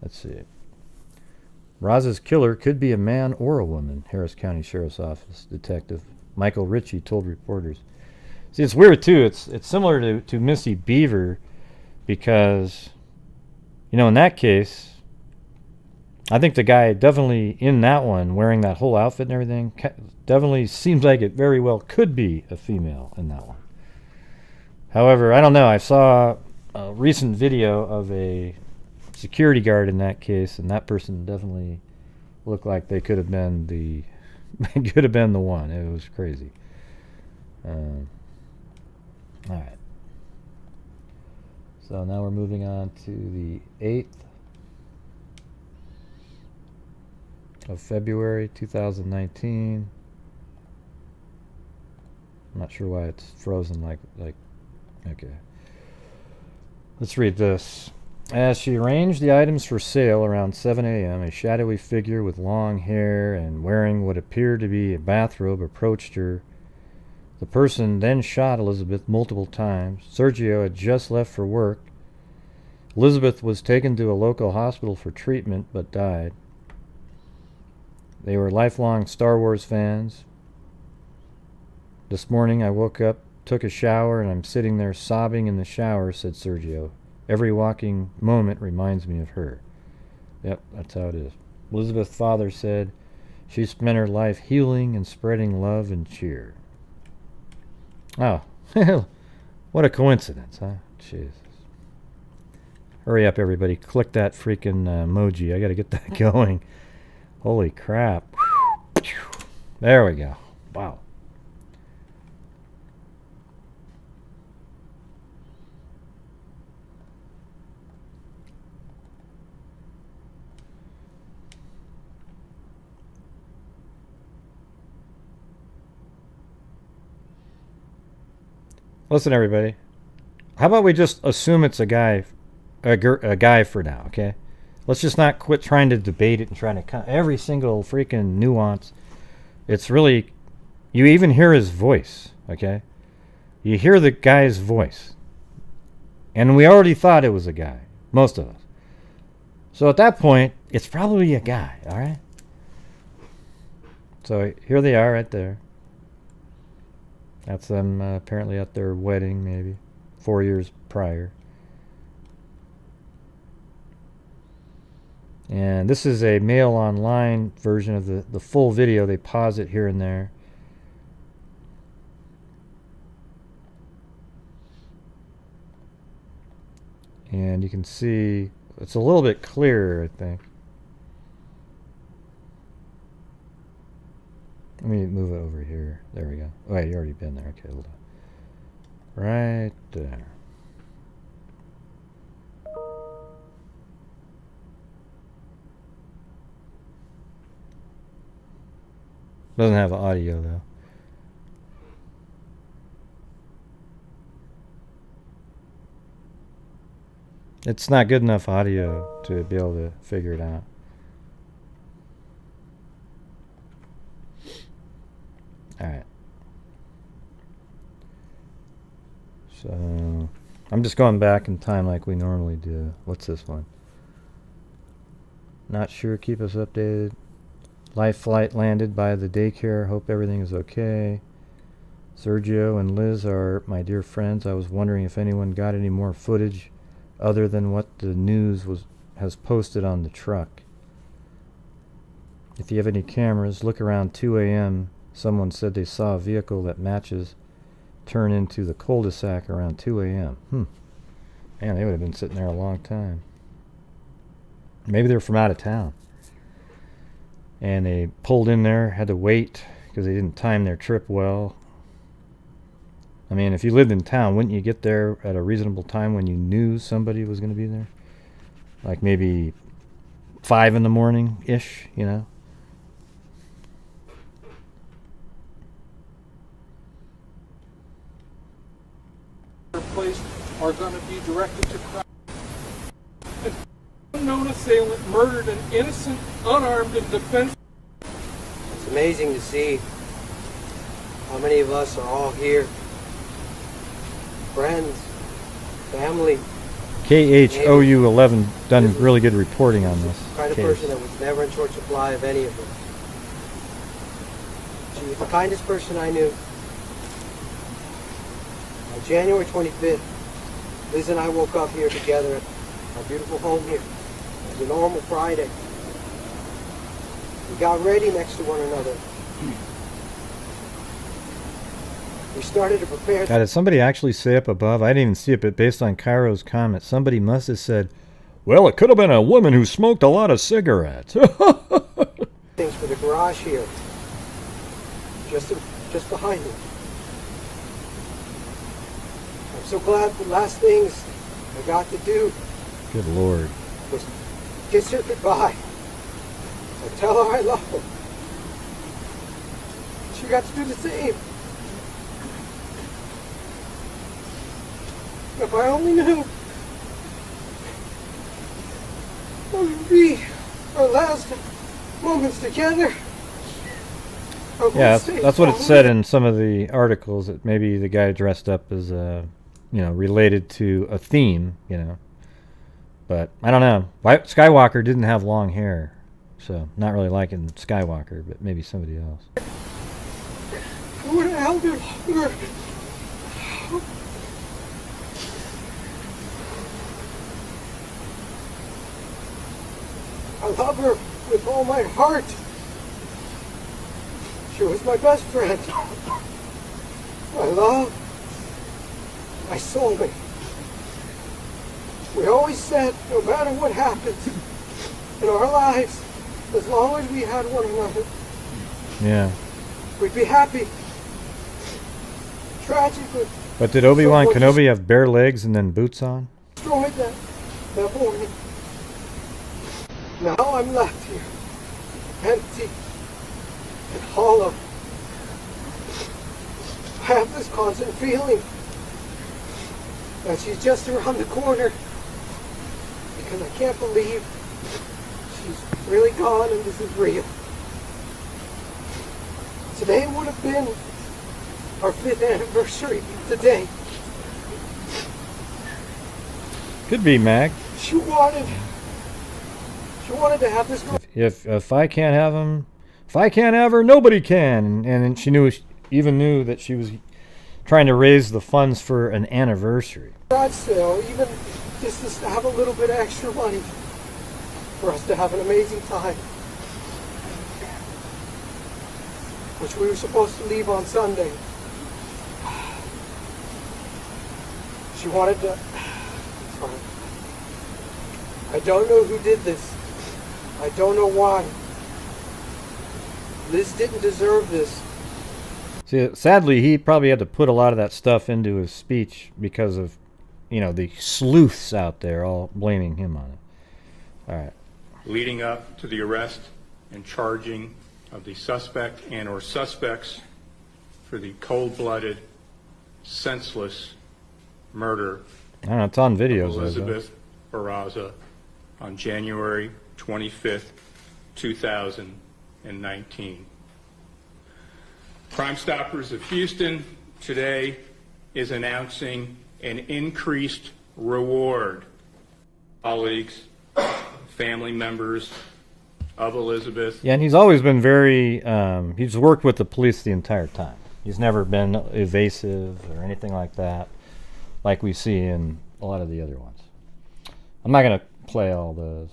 Let's see. Barraza's killer could be a man or a woman, Harris County Sheriff's Office Detective Michael Ritchie told reporters. See, it's weird, too. It's similar to Missy Beaver because, you know, in that case, I think the guy definitely in that one, wearing that whole outfit and everything, definitely seems like it very well could be a female in that one. However, I don't know. I saw a recent video of a security guard in that case, and that person definitely looked like they could have been the one. It was crazy. All right. So now we're moving on to the 8th of February 2019. I'm not sure why it's frozen like okay. Let's read this. As she arranged the items for sale around 7 a.m., a shadowy figure with long hair and wearing what appeared to be a bathrobe approached her. The person then shot Elizabeth multiple times. Sergio had just left for work. Elizabeth was taken to a local hospital for treatment but died. They were lifelong Star Wars fans. This morning I woke up, took a shower, and I'm sitting there sobbing in the shower, said Sergio. Every walking moment reminds me of her. Yep, that's how it is. Elizabeth's father said she spent her life healing and spreading love and cheer. Oh, what a coincidence, huh? Jesus. Hurry up, everybody. Click that freaking emoji. I got to get that going. Holy crap. There we go. Wow. Listen, everybody. How about we just assume it's a guy for now, okay? Let's just not quit trying to debate it and trying to every single freaking nuance. It's really, you even hear his voice, okay? You hear the guy's voice. And we already thought it was a guy, most of us. So at that point, it's probably a guy, all right? So here they are right there. That's them apparently at their wedding, maybe 4 years prior. And this is a Mail Online version of the full video. They pause it here and there. And you can see it's a little bit clearer, I think. Let me move it over here. There we go. Oh, wait, you already been there. Okay, hold on. Right there. Doesn't have audio, though. It's not good enough audio to be able to figure it out. Alright. So, I'm just going back in time like we normally do. What's this one? Not sure, keep us updated. Life flight landed by the daycare. Hope everything is okay. Sergio and Liz are my dear friends. I was wondering if anyone got any more footage other than what the news has posted on the truck. If you have any cameras, look around 2 a.m. Someone said they saw a vehicle that matches turn into the cul-de-sac around 2 a.m. Man, they would have been sitting there a long time. Maybe they're from out of town. And they pulled in there, had to wait because they didn't time their trip well. I mean, if you lived in town, wouldn't you get there at a reasonable time when you knew somebody was going to be there? Like maybe 5 in the morning-ish, you know? Placed are going to be directed to crime. An unknown assailant murdered an innocent, unarmed, and defenseless. It's amazing to see how many of us are all here. Friends, family. KHOU11 done really good reporting on this The kind of case. person that was never in short supply of any of them. She was the kindest person I knew. On January 25th, Liz and I woke up here together at our beautiful home here. It was a normal Friday. We got ready next to one another. We started to prepare. God, did somebody actually say up above? I didn't even see it, but based on Cairo's comment, somebody must have said, well, it could have been a woman who smoked a lot of cigarettes. Things for the garage here. Just behind me. I'm so glad the last things I got to do Good Lord. was kiss her goodbye and tell her I love her. She got to do the same. If I only knew what would be our last moments together. Yeah, that's what it said in some of the articles, that maybe the guy dressed up as related to a theme, But I don't know. Skywalker didn't have long hair, so not really liking Skywalker, but maybe somebody else. I would have held her longer. I love her with all my heart. She was my best friend. My love. My soulmate. We always said, no matter what happens in our lives, as long as we had one another, Yeah. we'd be happy. Tragically, But did Obi-Wan someone Kenobi have bare legs and then boots on? destroyed that morning. Now I'm left here, empty and hollow. I have this constant feeling that she's just around the corner, because I can't believe she's really gone and this is real. Today would have been our 5th anniversary today. Could be, Mag. She wanted to have this girl. If I can't have him, if I can't have her, nobody can. And she even knew that she was trying to raise the funds for an anniversary. Garage sale, even just to have a little bit of extra money for us to have an amazing time, which we were supposed to leave on Sunday. She wanted to. I don't know who did this. I don't know why. Liz didn't deserve this. See, sadly, he probably had to put a lot of that stuff into his speech because of, the sleuths out there all blaming him on it. All right. Leading up to the arrest and charging of the suspect and or suspects for the cold-blooded, senseless murder I don't know, it's on videos. of Elizabeth Barraza on January 25th, 2019. Crime Stoppers of Houston today is announcing an increased reward. Colleagues, family members of Elizabeth. Yeah, and he's always been very, he's worked with the police the entire time. He's never been evasive or anything like that, like we see in a lot of the other ones. I'm not going to play all those.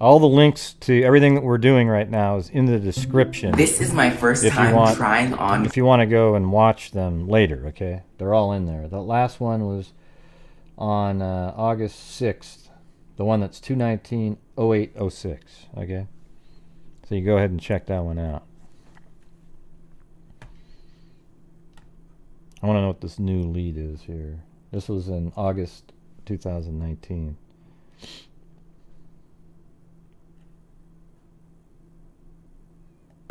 All the links to everything that we're doing right now is in the description. This is my first time trying on. If you want to go and watch them later, okay? They're all in there. The last one was on August 6th, the one that's 2/19/08/06, okay? So you go ahead and check that one out. I want to know what this new lead is here. This was in August 2019.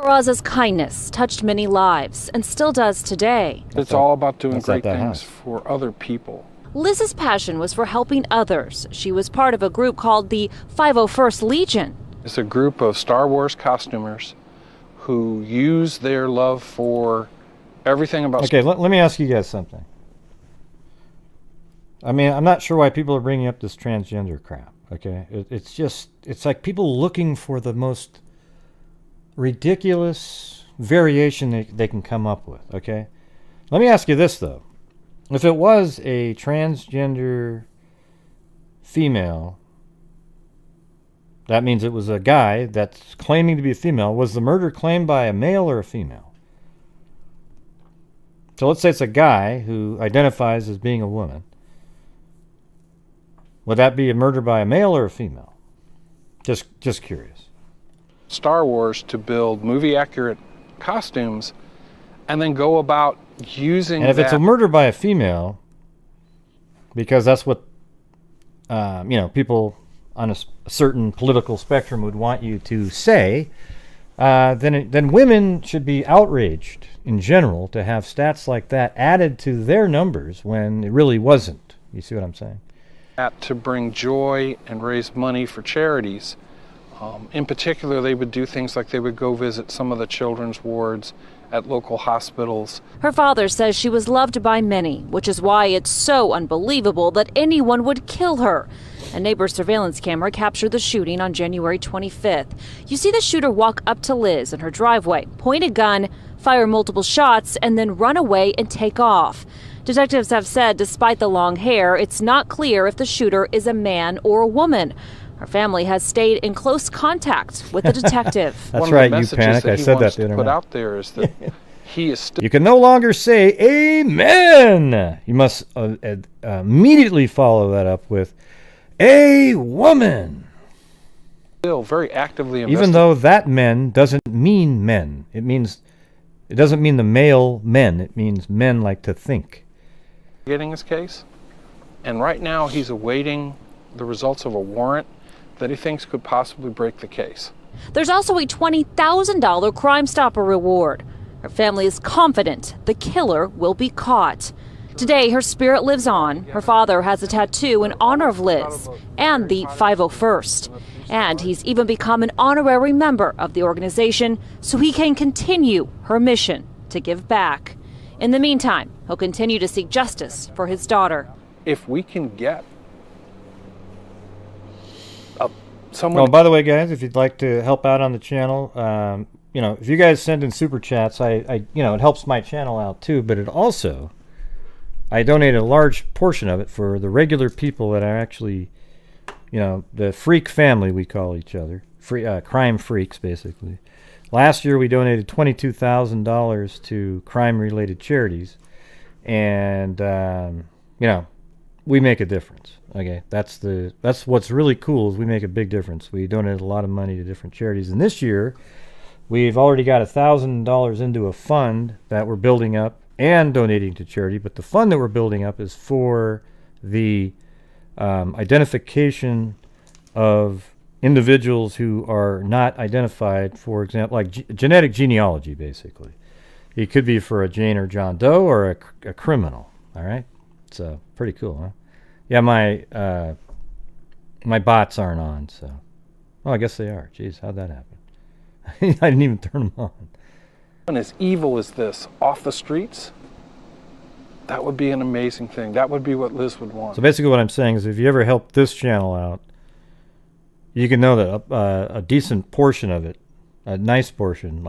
Barraza's kindness touched many lives and still does today. It's all about doing great things for other people. Liz's passion was for helping others. She was part of a group called the 501st Legion. It's a group of Star Wars costumers who use their love for everything about... Okay, let me ask you guys something. I mean, I'm not sure why people are bringing up this transgender crap, okay? It's like people looking for the most ridiculous variation they can come up with, okay? Let me ask you this, though. If it was a transgender female, that means it was a guy that's claiming to be a female. Was the murder claimed by a male or a female? So let's say it's a guy who identifies as being a woman. Would that be a murder by a male or a female? Just curious. Star Wars to build movie-accurate costumes and then go about using And if it's a murder by a female, because that's what people on a certain political spectrum would want you to say, then women should be outraged in general to have stats like that added to their numbers when it really wasn't. You see what I'm saying? To bring joy and raise money for charities. In particular, they would do things like they would go visit some of the children's wards at local hospitals. Her father says she was loved by many, which is why it's so unbelievable that anyone would kill her. A neighbor's surveillance camera captured the shooting on January 25th. You see the shooter walk up to Liz in her driveway, point a gun, fire multiple shots, and then run away and take off. Detectives have said despite the long hair, it's not clear if the shooter is a man or a woman. Her family has stayed in close contact with the detective. That's right, you panic. I said that the other put night. out there is that he is still... You can no longer say amen. You must immediately follow that up with a woman. Still very actively Even though that men doesn't mean men. It doesn't mean the male men. It means men like to think. Getting his case, and right now he's awaiting the results of a warrant that he thinks could possibly break the case. There's also a $20,000 Crime Stopper reward. Her family is confident the killer will be caught. Today, her spirit lives on. Her father has a tattoo in honor of Liz and the 501st. And he's even become an honorary member of the organization so he can continue her mission to give back. In the meantime, he'll continue to seek justice for his daughter. If we can get someone... Oh, by the way, guys, if you'd like to help out on the channel, if you guys send in super chats, it helps my channel out too, but it also, I donate a large portion of it for the regular people that are actually, the freak family we call each other, crime freaks basically. Last year we donated $22,000 to crime-related charities, and we make a difference. Okay, that's what's really cool is we make a big difference. We donated a lot of money to different charities, and this year we've already got $1,000 into a fund that we're building up and donating to charity. But the fund that we're building up is for the identification of individuals who are not identified, for example, like genetic genealogy, basically. It could be for a Jane or John Doe or a criminal, all right? So, pretty cool, huh? Yeah, my bots aren't on, so... Oh, I guess they are. Jeez, how'd that happen? I didn't even turn them on. And as evil as this, off the streets, that would be an amazing thing. That would be what Liz would want. So basically what I'm saying is if you ever help this channel out, you can know that a decent portion of it, a nice portion,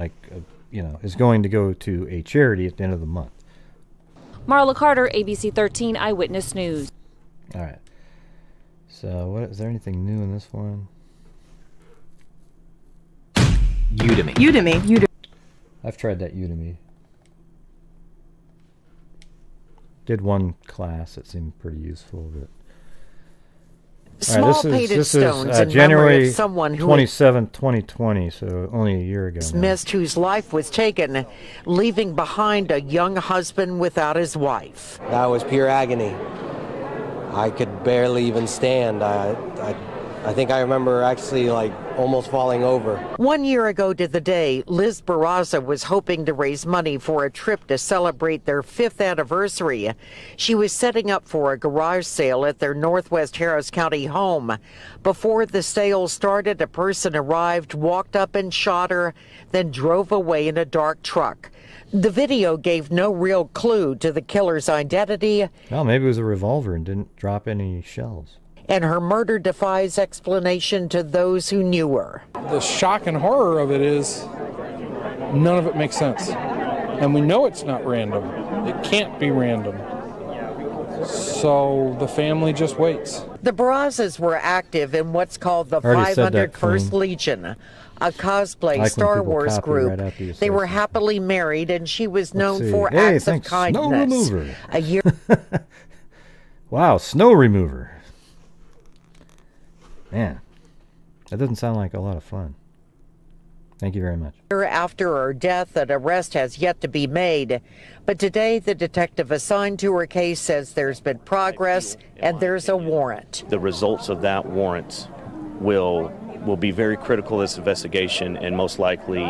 is going to go to a charity at the end of the month. Marla Carter, ABC 13 Eyewitness News. All right. So is there anything new in this one? Udemy. I've tried that Udemy. Did one class that seemed pretty useful, but... Small painted stones in January memory of someone who 27, 2020, so only a year ago. missed, whose life was taken, leaving behind a young husband without his wife. That was pure agony. I could barely even stand. I think I remember actually almost falling over. 1 year ago to the day, Liz Barraza was hoping to raise money for a trip to celebrate their 5th anniversary. She was setting up for a garage sale at their Northwest Harris County home. Before the sale started, a person arrived, walked up and shot her, then drove away in a dark truck. The video gave no real clue to the killer's identity. Well, maybe it was a revolver and didn't drop any shells. And her murder defies explanation to those who knew her. The shock and horror of it is none of it makes sense. And we know it's not random. It can't be random. So the family just waits. The Barrazas were active in what's called the 501st Legion, a cosplay Star Wars group. They were happily married, and she was known for acts of kindness. Snow remover. A year. Wow, snow remover. Man, that doesn't sound like a lot of fun. Thank you very much. After her death, an arrest has yet to be made. But today, the detective assigned to her case says there's been progress and there's a warrant. The results of that warrant will be very critical to this investigation and most likely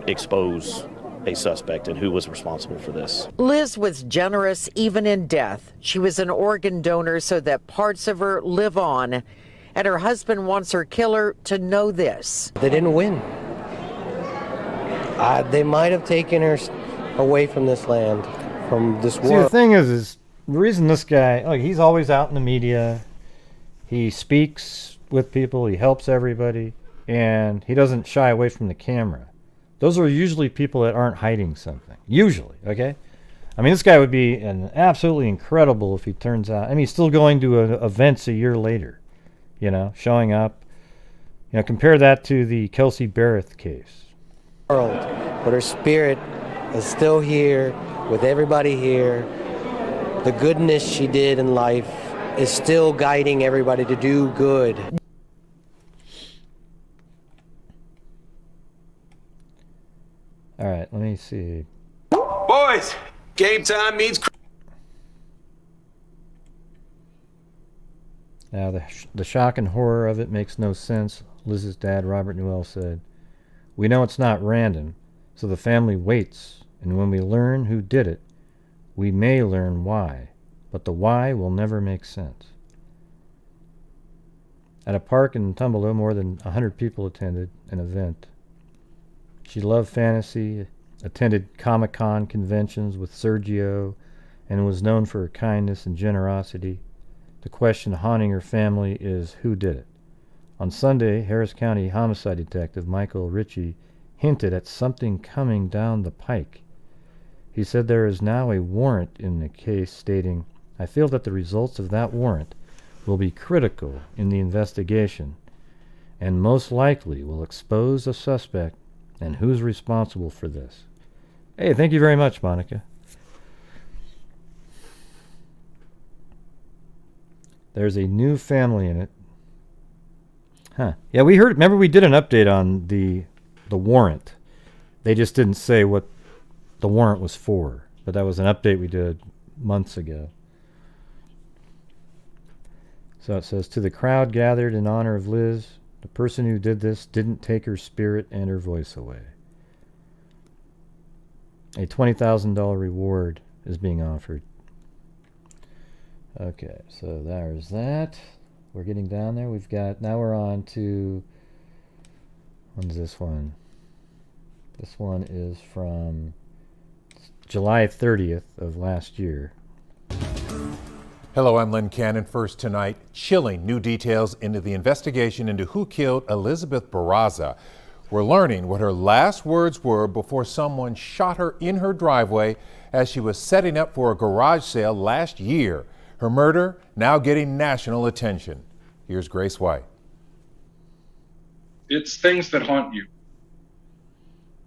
expose a suspect and who was responsible for this. Liz was generous even in death. She was an organ donor so that parts of her live on. And her husband wants her killer to know this. They didn't win. They might have taken her away from this land, from this world. See, the thing is the reason this guy, like, he's always out in the media. He speaks with people. He helps everybody. And he doesn't shy away from the camera. Those are usually people that aren't hiding something. Usually, okay? I mean, this guy would be absolutely incredible if he turns out. I mean, he's still going to events a year later. You know, showing up. You know, compare that to the Kelsey Barrett case. But her spirit is still here with everybody here. The goodness she did in life is still guiding everybody to do good. All right, let me see. Boys, game time means... Now, the shock and horror of it makes no sense. Liz's dad, Robert Newell, said, "We know it's not random, so the family waits, and when we learn who did it, we may learn why, but the why will never make sense." At a park in Tumblelo, more than 100 people attended an event. She loved fantasy, attended CrimeCon conventions with Sergio, and was known for her kindness and generosity. The question haunting her family is who did it. On Sunday, Harris County homicide detective Michael Ritchie hinted at something coming down the pike. He said there is now a warrant in the case, stating, "I feel that the results of that warrant will be critical in the investigation and most likely will expose a suspect and who's responsible for this." Hey, thank you very much, Monica. There's a new family in it. Huh. Yeah, we heard, remember we did an update on the warrant. They just didn't say what the warrant was for, but that was an update we did months ago. So it says, "To the crowd gathered in honor of Liz, the person who did this didn't take her spirit and her voice away. A $20,000 reward is being offered." Okay, so there's that. We're getting down there. Now we're on to, when's this one? This one is from July 30th of last year. Hello, I'm Lynn Cannon. First tonight, chilling new details into the investigation into who killed Elizabeth Barraza. We're learning what her last words were before someone shot her in her driveway as she was setting up for a garage sale last year. Her murder now getting national attention. Here's Grace White. It's things that haunt you.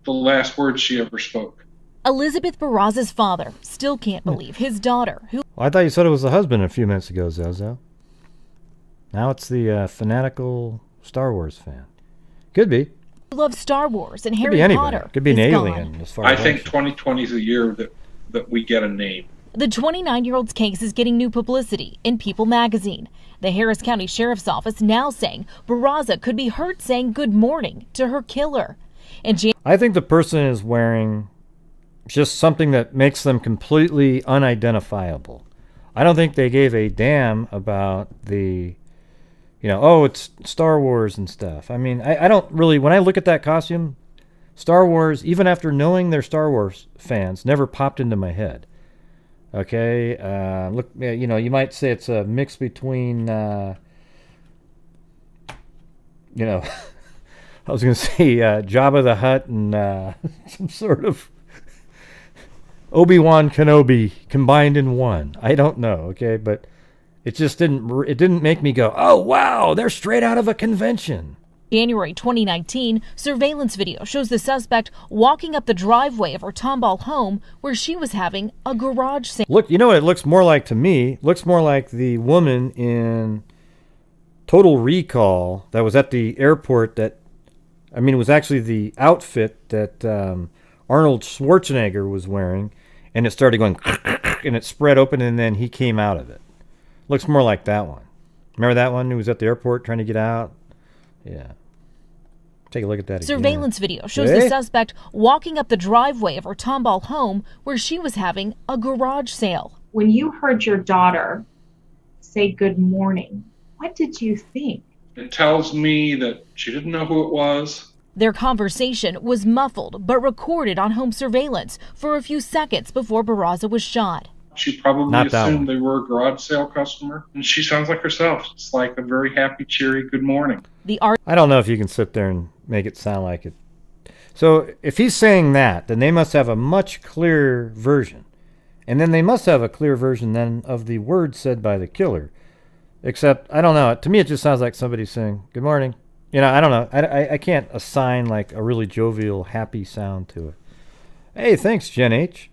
The last words she ever spoke. Elizabeth Barraza's father still can't believe his daughter, who... Well, I thought you said it was the husband a few minutes ago, Zozo. Now it's the fanatical Star Wars fan. Could be. loves Star Wars and Could Harry be anybody. Potter. Could be an is alien. gone. As far I as think 2020 is the year that we get a name. The 29-year-old's case is getting new publicity in People magazine. The Harris County Sheriff's Office now saying Barraza could be heard saying good morning to her killer. I think the person is wearing just something that makes them completely unidentifiable. I don't think they gave a damn about the, oh, it's Star Wars and stuff. I mean, I don't really, when I look at that costume, Star Wars, even after knowing they're Star Wars fans, never popped into my head. Okay, look, you might say it's a mix between, I was going to say Jabba the Hutt and some sort of Obi-Wan Kenobi combined in one. I don't know, okay, but it just didn't make me go, oh wow, they're straight out of a convention. January 2019, surveillance video shows the suspect walking up the driveway of her Tomball home where she was having a garage sale. Look, you know what it looks more like to me? It looks more like the woman in Total Recall that was at the airport it was actually the outfit that Arnold Schwarzenegger was wearing, and it started going and it spread open and then he came out of it. Looks more like that one. Remember that one who was at the airport trying to get out? Yeah. Take a look at that again. Surveillance video shows the suspect walking up the driveway of her Tomball home where she was having a garage sale. When you heard your daughter say good morning, what did you think? It tells me that she didn't know who it was. Their conversation was muffled but recorded on home surveillance for a few seconds before Barraza was shot. She probably assumed they were a garage sale customer, and she sounds like herself. It's like a very happy, cheery good morning. I don't know if you can sit there and make it sound like it. So if he's saying that, then they must have a much clearer version. And then they must have a clear version then of the words said by the killer. Except, I don't know, to me it just sounds like somebody saying, good morning. I don't know. I can't assign like a really jovial, happy sound to it. Hey, thanks, Jen H.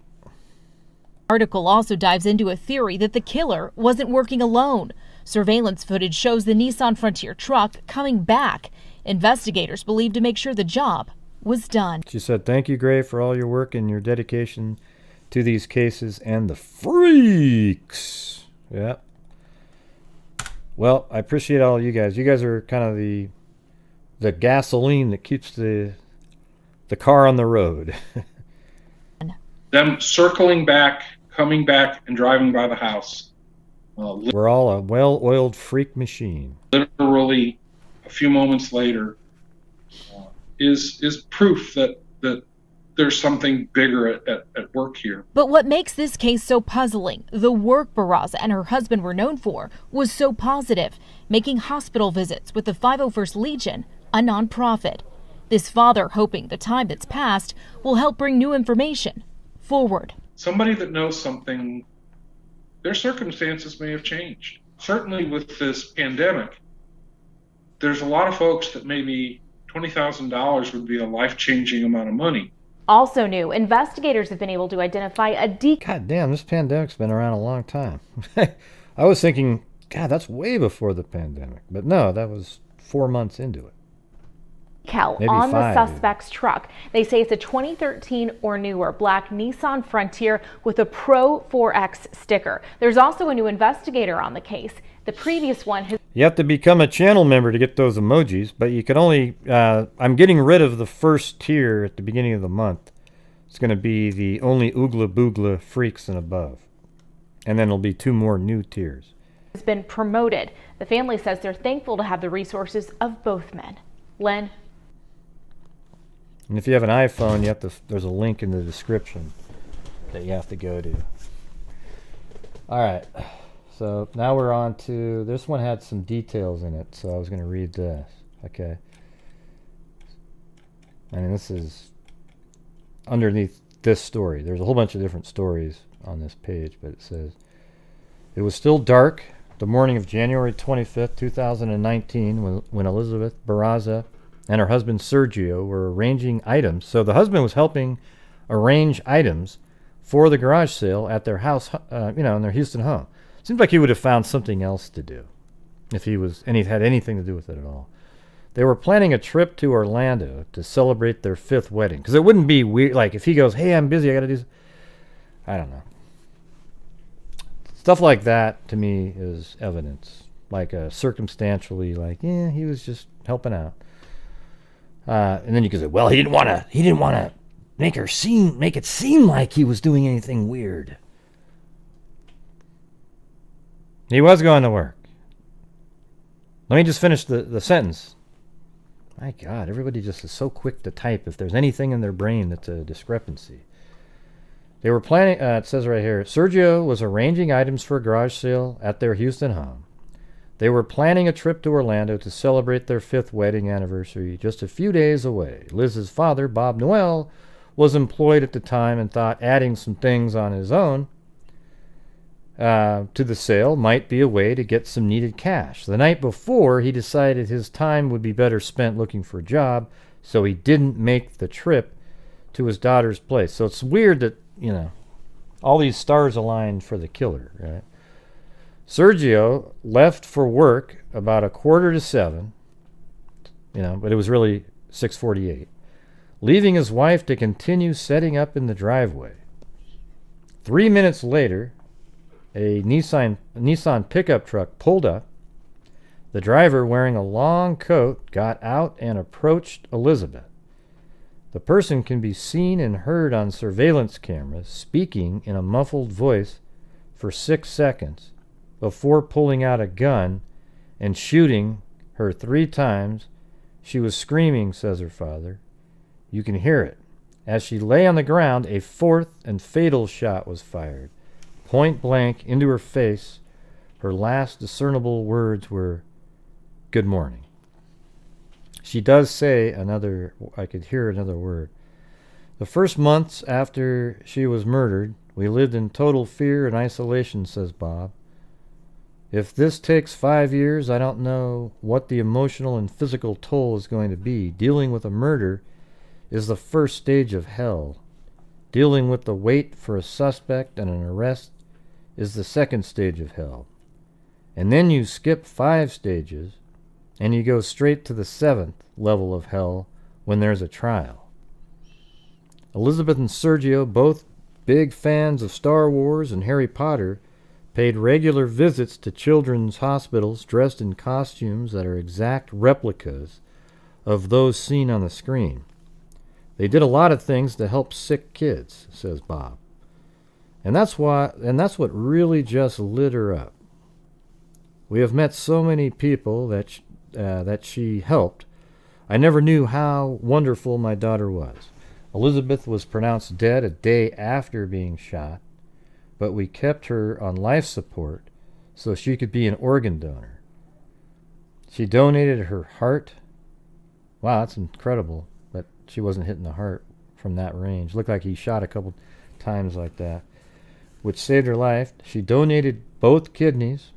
Article also dives into a theory that the killer wasn't working alone. Surveillance footage shows the Nissan Frontier truck coming back. Investigators believe to make sure the job was done. She said, thank you, Gray, for all your work and your dedication to these cases and the freaks. Yeah. Well, I appreciate all you guys. You guys are kind of the gasoline that keeps the car on the road. Them circling back, coming back, and driving by the house. We're all a well-oiled freak machine. Literally, a few moments later, is proof that there's something bigger at work here. But what makes this case so puzzling, the work Barraza and her husband were known for, was so positive, making hospital visits with the 501st Legion a nonprofit. This father hoping the time that's passed will help bring new information forward. Somebody that knows something, their circumstances may have changed. Certainly with this pandemic, there's a lot of folks that maybe $20,000 would be a life-changing amount of money. Also new, investigators have been able to identify a God damn, this pandemic's been around a long time. I was thinking, God, that's way before the pandemic. But no, that was 4 months into it. decal on the suspect's truck. They say it's a 2013 or newer black Nissan Frontier with a Pro 4X sticker. There's also a new investigator on the case. The previous one has... You have to become a channel member to get those emojis, but you can only... I'm getting rid of the first tier at the beginning of the month. It's going to be the only Oogla Boogla freaks and above. And then there'll be 2 more new tiers. ...has been promoted. The family says they're thankful to have the resources of both men. Len? And if you have an iPhone, you have to. There's a link in the description that you have to go to. All right. So now we're on to, this one had some details in it, so I was going to read this. Okay. I mean, this is underneath this story. There's a whole bunch of different stories on this page, but it says, it was still dark the morning of January 25th, 2019, when Elizabeth Barraza and her husband Sergio were arranging items. So the husband was helping arrange items for the garage sale at their house, in their Houston home. Seems like he would have found something else to do if he had anything to do with it at all. They were planning a trip to Orlando to celebrate their 5th wedding. Because it wouldn't be weird, like if he goes, hey, I'm busy, I got to do... I don't know. Stuff like that to me is evidence, like circumstantially, like he was just helping out. And then you can say, well, he didn't want to make it seem like he was doing anything weird. He was going to work. Let me just finish the sentence. My God, everybody just is so quick to type if there's anything in their brain that's a discrepancy. They were planning, it says right here, Sergio was arranging items for a garage sale at their Houston home. They were planning a trip to Orlando to celebrate their 5th wedding anniversary just a few days away. Liz's father, Bob Noel, was employed at the time and thought adding some things on his own to the sale might be a way to get some needed cash. The night before, he decided his time would be better spent looking for a job, so he didn't make the trip to his daughter's place. So it's weird that, all these stars aligned for the killer, right? Sergio left for work about 6:45, but it was really 6:48, leaving his wife to continue setting up in the driveway. 3 minutes later, a Nissan pickup truck pulled up. The driver, wearing a long coat, got out and approached Elizabeth. The person can be seen and heard on surveillance cameras speaking in a muffled voice for 6 seconds before pulling out a gun and shooting her 3 times. She was screaming, says her father. You can hear it. As she lay on the ground, a 4th and fatal shot was fired, point blank into her face. Her last discernible words were, "Good morning." She does say I could hear another word. The first months after she was murdered, we lived in total fear and isolation, says Bob. If this takes 5 years, I don't know what the emotional and physical toll is going to be. Dealing with a murder is the first stage of hell. Dealing with the wait for a suspect and an arrest is the second stage of hell. And then you skip 5 stages and you go straight to the 7th level of hell when there's a trial. Elizabeth and Sergio, both big fans of Star Wars and Harry Potter, paid regular visits to children's hospitals dressed in costumes that are exact replicas of those seen on the screen. They did a lot of things to help sick kids, says Bob. And that's what really just lit her up. We have met so many people that she helped. I never knew how wonderful my daughter was. Elizabeth was pronounced dead a day after being shot, but we kept her on life support so she could be an organ donor. She donated her heart. Wow, that's incredible, but she wasn't hitting the heart from that range. Looked like he shot a couple times like that, which saved her life. She donated both kidneys,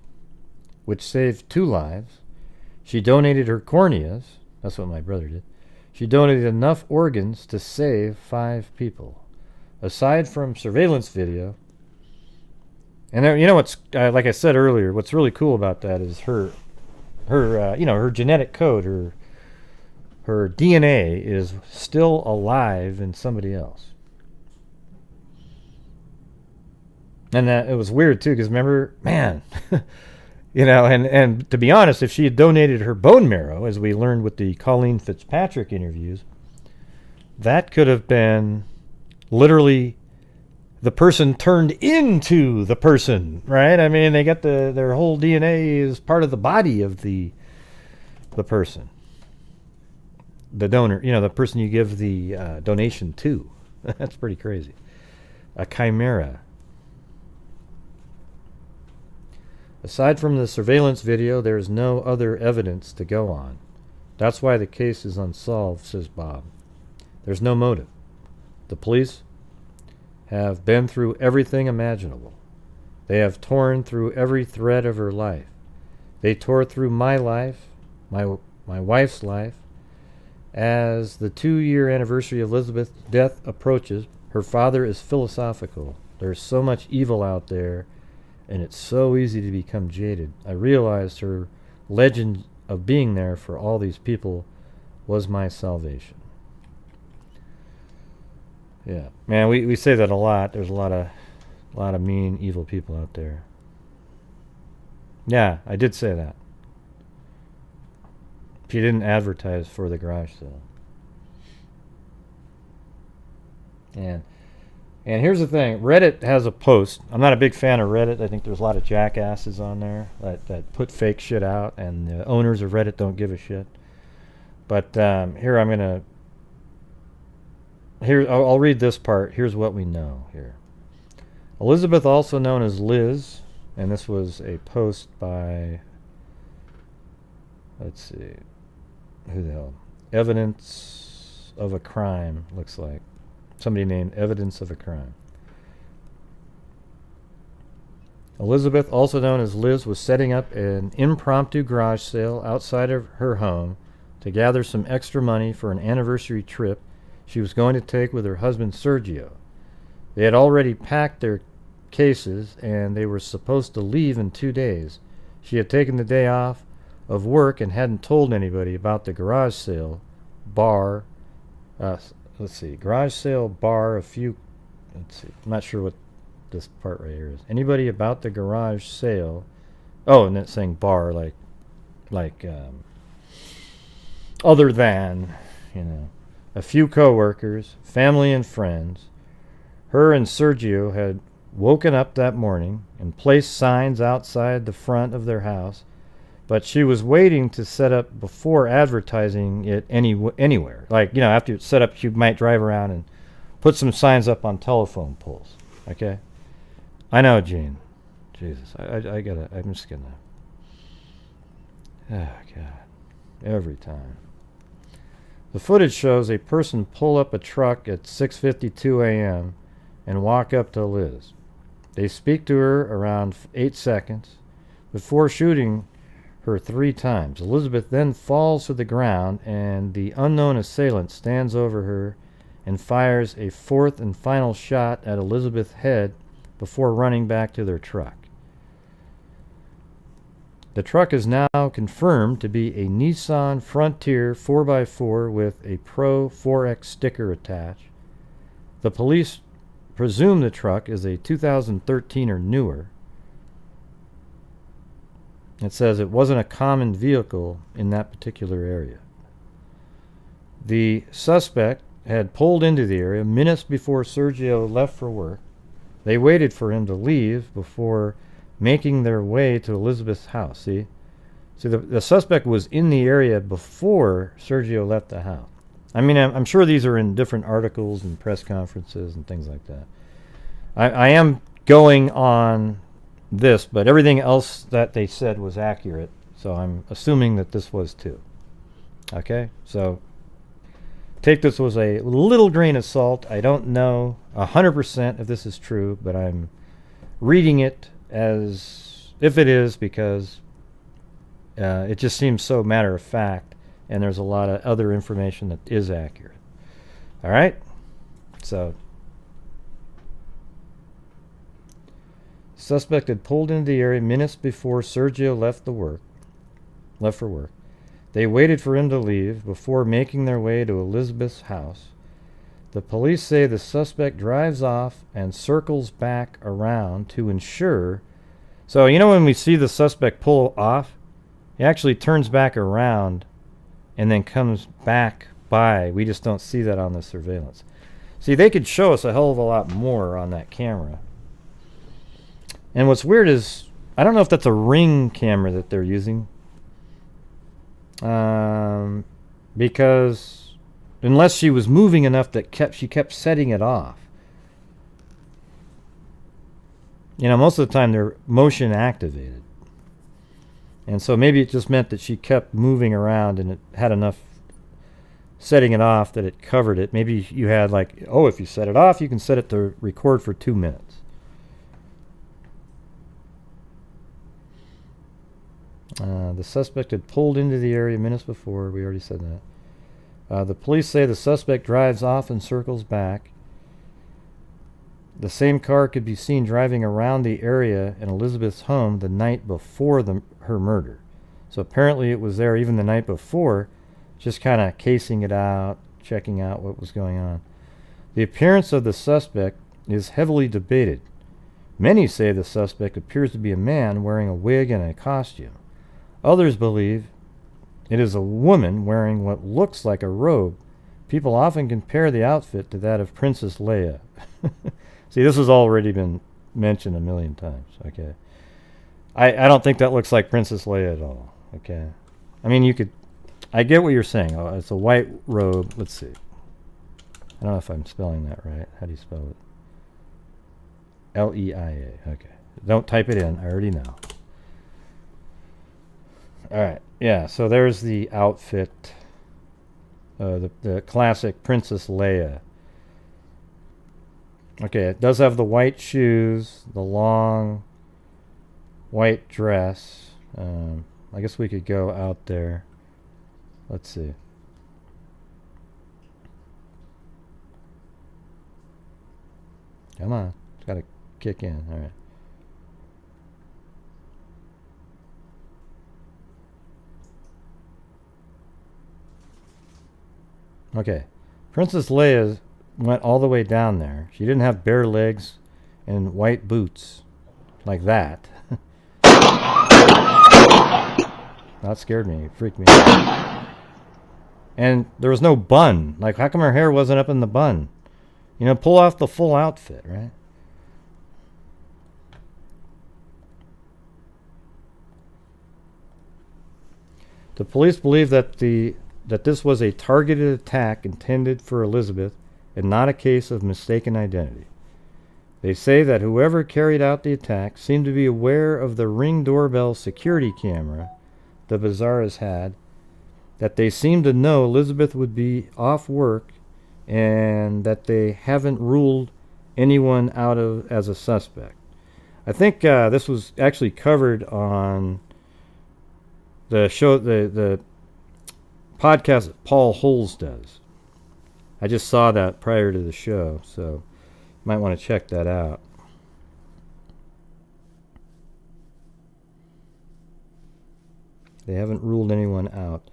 which saved 2 lives. She donated her corneas. That's what my brother did. She donated enough organs to save 5 people. Aside from surveillance video, and there, what's like I said earlier, what's really cool about that is her genetic code, her DNA is still alive in somebody else. And that it was weird too, because remember, man. And to be honest, if she had donated her bone marrow, as we learned with the Colleen Fitzpatrick interviews, that could have been literally the person turned into the person, right? I mean, they got their whole DNA is part of the body of the person, the donor, the person you give the donation to. That's pretty crazy. A chimera. Aside from the surveillance video, there is no other evidence to go on. That's why the case is unsolved, says Bob. There's no motive. The police have been through everything imaginable. They have torn through every thread of her life. They tore through my life, my wife's life. As the 2-year anniversary of Elizabeth's death approaches, her father is philosophical. There's so much evil out there, and it's so easy to become jaded. I realized her legend of being there for all these people was my salvation. Yeah, man, we say that a lot. There's a lot of mean, evil people out there. Yeah, I did say that. She didn't advertise for the garage sale. And here's the thing. Reddit has a post. I'm not a big fan of Reddit. I think there's a lot of jackasses on there that put fake shit out, and the owners of Reddit don't give a shit. But here I'm going to... I'll read this part. Here's what we know here. Elizabeth, also known as Liz, and this was a post by... Let's see. Who the hell? Evidence of a Crime, looks like. Somebody named Evidence of a Crime. Elizabeth, also known as Liz, was setting up an impromptu garage sale outside of her home to gather some extra money for an anniversary trip she was going to take with her husband Sergio. They had already packed their cases and they were supposed to leave in 2 days. She had taken the day off of work and hadn't told anybody about the garage sale bar. Garage sale bar let's see, I'm not sure what this part right here is. Anybody about the garage sale? Oh, and it's saying bar, like other than, a few coworkers, family and friends. Her and Sergio had woken up that morning and placed signs outside the front of their house, but she was waiting to set up before advertising it anywhere. After it's set up, she might drive around and put some signs up on telephone poles. Okay? I know, Gene. Jesus. I'm just gonna... Oh, God. Every time. The footage shows a person pull up a truck at 6:52 a.m. and walk up to Liz. They speak to her around 8 seconds before shooting her 3 times. Elizabeth then falls to the ground and the unknown assailant stands over her and fires a 4th and final shot at Elizabeth's head before running back to their truck. The truck is now confirmed to be a Nissan Frontier 4x4 with a Pro 4X sticker attached. The police presume the truck is a 2013 or newer. It says it wasn't a common vehicle in that particular area. The suspect had pulled into the area minutes before Sergio left for work. They waited for him to leave before making their way to Elizabeth's house. See, the suspect was in the area before Sergio left the house. I mean, I'm sure these are in different articles and press conferences and things like that. I am going on this, but everything else that they said was accurate, so I'm assuming that this was too. Okay, so take this with a little grain of salt. I don't know 100% if this is true, but I'm reading it as if it is because it just seems so matter of fact, and there's a lot of other information that is accurate. All right, so suspect had pulled into the area minutes before Sergio left for work. They waited for him to leave before making their way to Elizabeth's house. The police say the suspect drives off and circles back around to ensure. So, when we see the suspect pull off, he actually turns back around and then comes back by. We just don't see that on the surveillance. See, they could show us a hell of a lot more on that camera. And what's weird is, I don't know if that's a Ring camera that they're using. Because unless she was moving enough that she kept setting it off. Most of the time they're motion activated. And so maybe it just meant that she kept moving around and it had enough setting it off that it covered it. Maybe you had if you set it off, you can set it to record for 2 minutes. The suspect had pulled into the area minutes before. We already said that. The police say the suspect drives off and circles back. The same car could be seen driving around the area in Elizabeth's home the night before her murder. So apparently it was there even the night before, just kind of casing it out, checking out what was going on. The appearance of the suspect is heavily debated. Many say the suspect appears to be a man wearing a wig and a costume. Others believe it is a woman wearing what looks like a robe. People often compare the outfit to that of Princess Leia. See, this has already been mentioned a million times, okay? I don't think that looks like Princess Leia at all, okay? I mean, I get what you're saying. Oh, it's a white robe. Let's see. I don't know if I'm spelling that right. How do you spell it? Leia. Okay. Don't type it in. I already know. All right. Yeah, so there's the outfit. The classic Princess Leia. Okay, it does have the white shoes, the long white dress. I guess we could go out there. Let's see. Come on. It's got to kick in. All right. Okay. Princess Leia went all the way down there. She didn't have bare legs and white boots like that. That scared me. It freaked me out. And there was no bun. Like, how come her hair wasn't up in the bun? You know, pull off the full outfit, right? The police believe that this was a targeted attack intended for Elizabeth and not a case of mistaken identity. They say that whoever carried out the attack seemed to be aware of the Ring doorbell security camera the Barrazas had, that they seemed to know Elizabeth would be off work, and that they haven't ruled anyone out as a suspect. I think this was actually covered on the show, the podcast that Paul Holes does. I just saw that prior to the show, so you might want to check that out. They haven't ruled anyone out.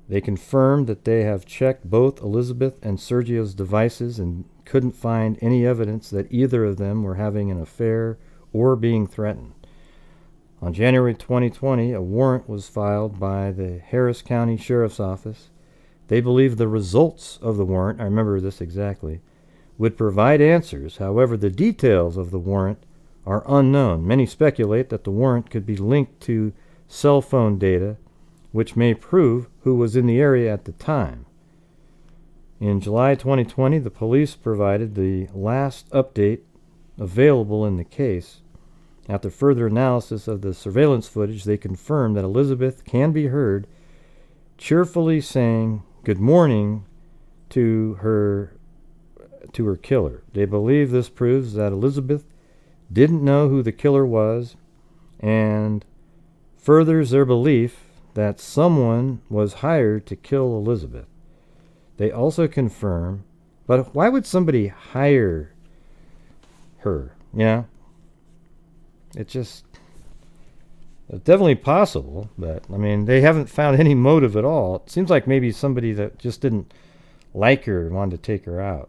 They confirmed that they have checked both Elizabeth and Sergio's devices and couldn't find any evidence that either of them were having an affair or being threatened. On January 2020, a warrant was filed by the Harris County Sheriff's Office. They believe the results of the warrant, I remember this exactly, would provide answers. However, the details of the warrant are unknown. Many speculate that the warrant could be linked to cell phone data, which may prove who was in the area at the time. In July 2020, the police provided the last update available in the case. After further analysis of the surveillance footage, they confirmed that Elizabeth can be heard cheerfully saying good morning to her killer. They believe this proves that Elizabeth didn't know who the killer was and furthers their belief that someone was hired to kill Elizabeth. They also confirm, but why would somebody hire her? Yeah. It's definitely possible, but I mean, they haven't found any motive at all. It seems like maybe somebody that just didn't like her and wanted to take her out.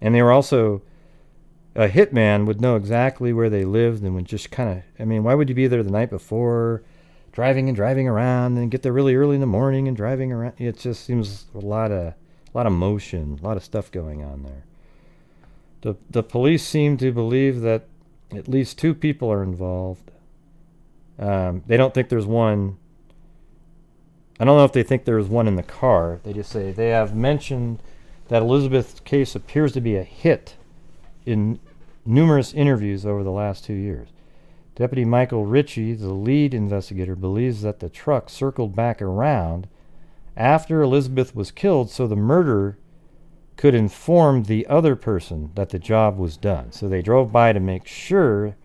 And they were also, a hitman would know exactly where they lived and would just kind of, I mean, why would you be there the night before, driving around, and get there really early in the morning and driving around? It just seems a lot of motion, a lot of stuff going on there. The police seem to believe that at least two people are involved. They don't think there's one. I don't know if they think there's one in the car. They just say they have mentioned that Elizabeth's case appears to be a hit in numerous interviews over the last 2 years. Deputy Michael Ritchie, the lead investigator, believes that the truck circled back around after Elizabeth was killed so the murderer could inform the other person that the job was done. So they drove by to make sure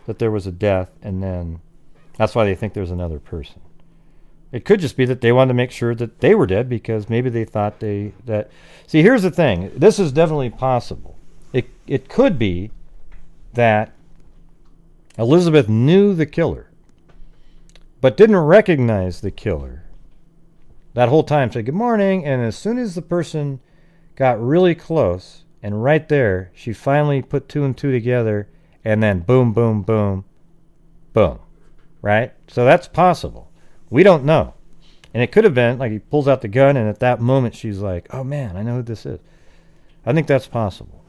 that there was a death, and then that's why they think there's another person. It could just be that they wanted to make sure that they were dead because maybe they thought that... See, here's the thing. This is definitely possible. It could be that Elizabeth knew the killer, but didn't recognize the killer. That whole time said good morning, and as soon as the person got really close, And right there, she finally put 2 and 2 together, and then boom, boom, boom, boom. Right? So that's possible. We don't know. And it could have been, like, he pulls out the gun, and at that moment, she's like, oh, man, I know who this is. I think that's possible.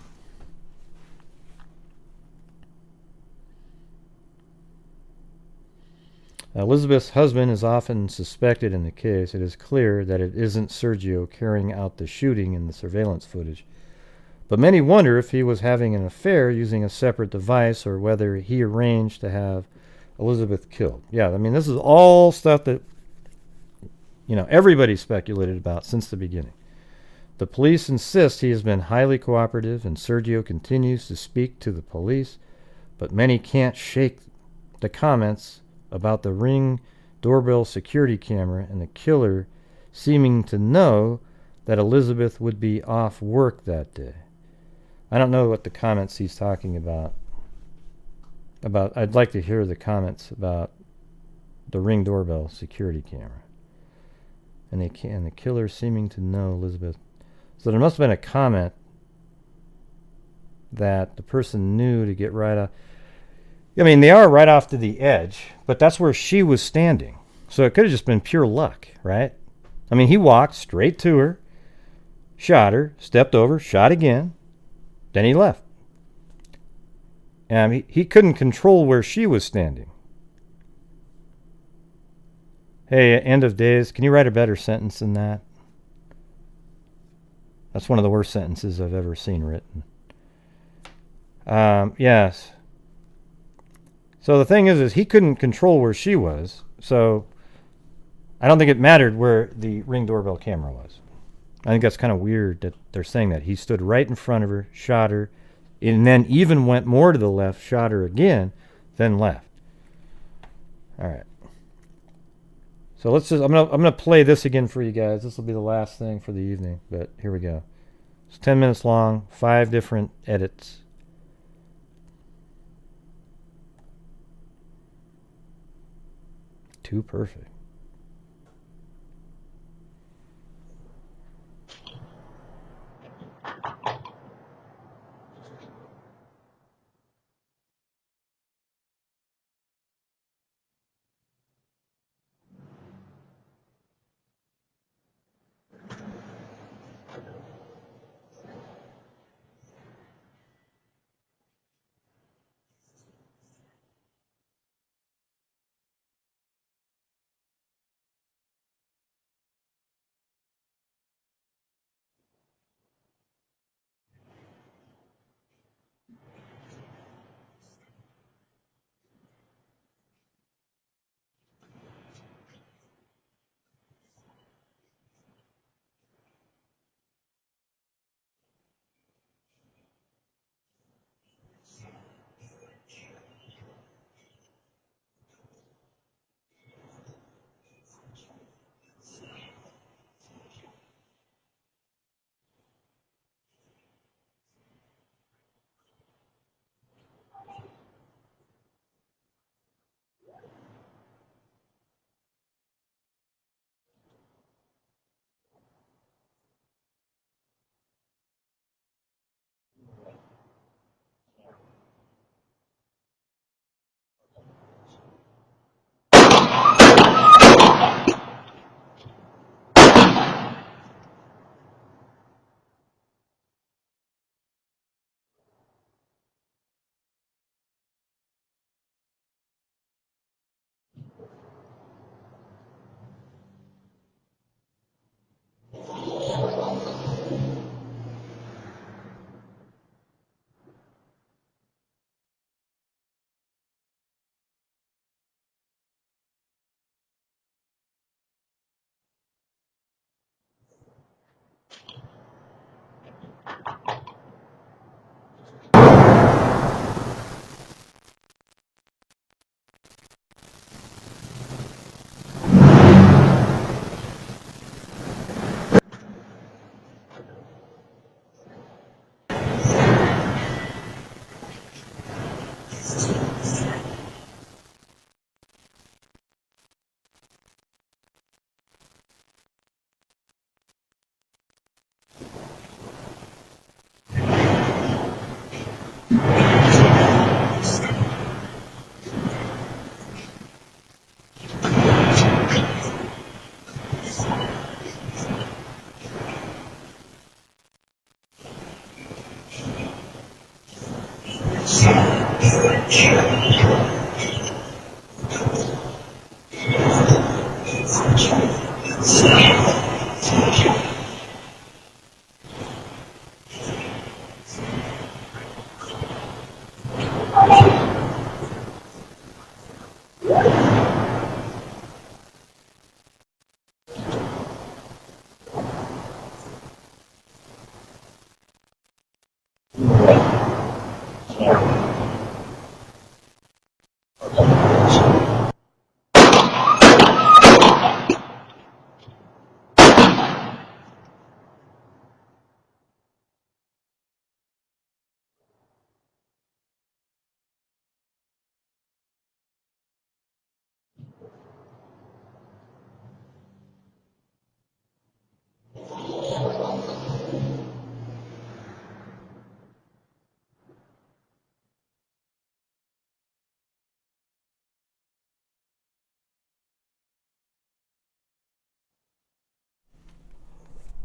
Elizabeth's husband is often suspected in the case. It is clear that it isn't Sergio carrying out the shooting in the surveillance footage. But many wonder if he was having an affair using a separate device or whether he arranged to have Elizabeth killed. Yeah, I mean, this is all stuff that, you know, everybody speculated about since the beginning. The police insist he has been highly cooperative, and Sergio continues to speak to the police, but many can't shake the comments about the Ring doorbell security camera and the killer seeming to know that Elizabeth would be off work that day. I don't know what the comments he's talking about. I'd like to hear the comments about the Ring doorbell security camera. And the killer seeming to know Elizabeth. So there must have been a comment that the person knew to get right off. I mean, they are right off to the edge, but that's where she was standing. So it could have just been pure luck, right? I mean, he walked straight to her, shot her, stepped over, shot again, then he left. And he couldn't control where she was standing. Hey, end of days, can you write a better sentence than that? That's one of the worst sentences I've ever seen written. Yes. So the thing is he couldn't control where she was, so I don't think it mattered where the Ring doorbell camera was. I think that's kind of weird that they're saying that. He stood right in front of her, shot her, and then even went more to the left, shot her again, then left. All right. So let's just, I'm gonna play this again for you guys. This will be the last thing for the evening, but here we go. It's 10 minutes long, 5 different edits. Too perfect.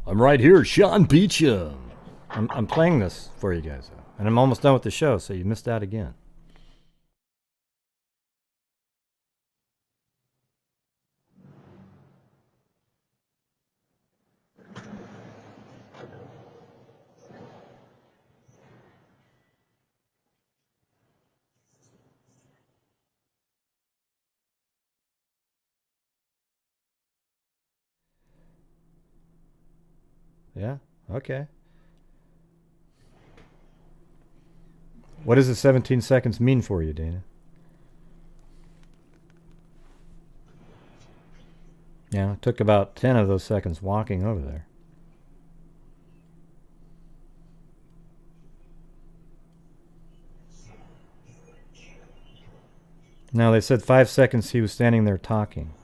I'm right here, Sean Beecham. I'm playing this for you guys, and I'm almost done with the show, so you missed out again. Yeah, okay. What does the 17 seconds mean for you, Dana? Yeah, it took about 10 of those seconds walking over there. No, they said 5 seconds he was standing there talking.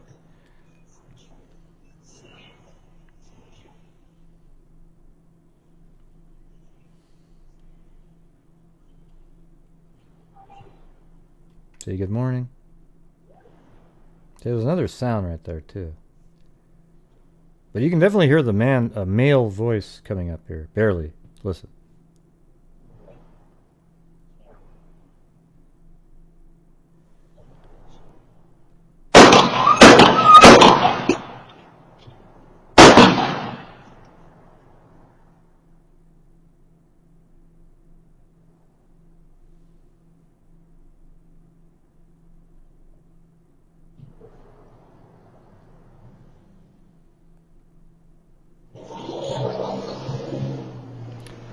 Say good morning. There was another sound right there too. But you can definitely hear the male voice coming up here. Barely. Listen.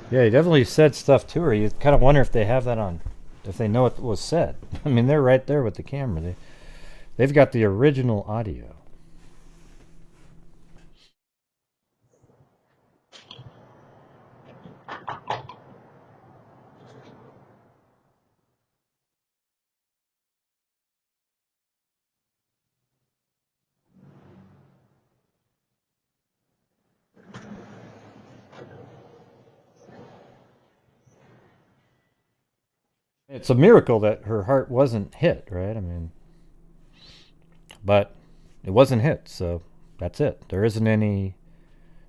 Yeah, he definitely said stuff to her. You kind of wonder if they have that on, if they know what was said. I mean, they're right there with the camera. They've got the original audio. It's a miracle that her heart wasn't hit, right? I mean, but it wasn't hit, so that's it. There isn't any,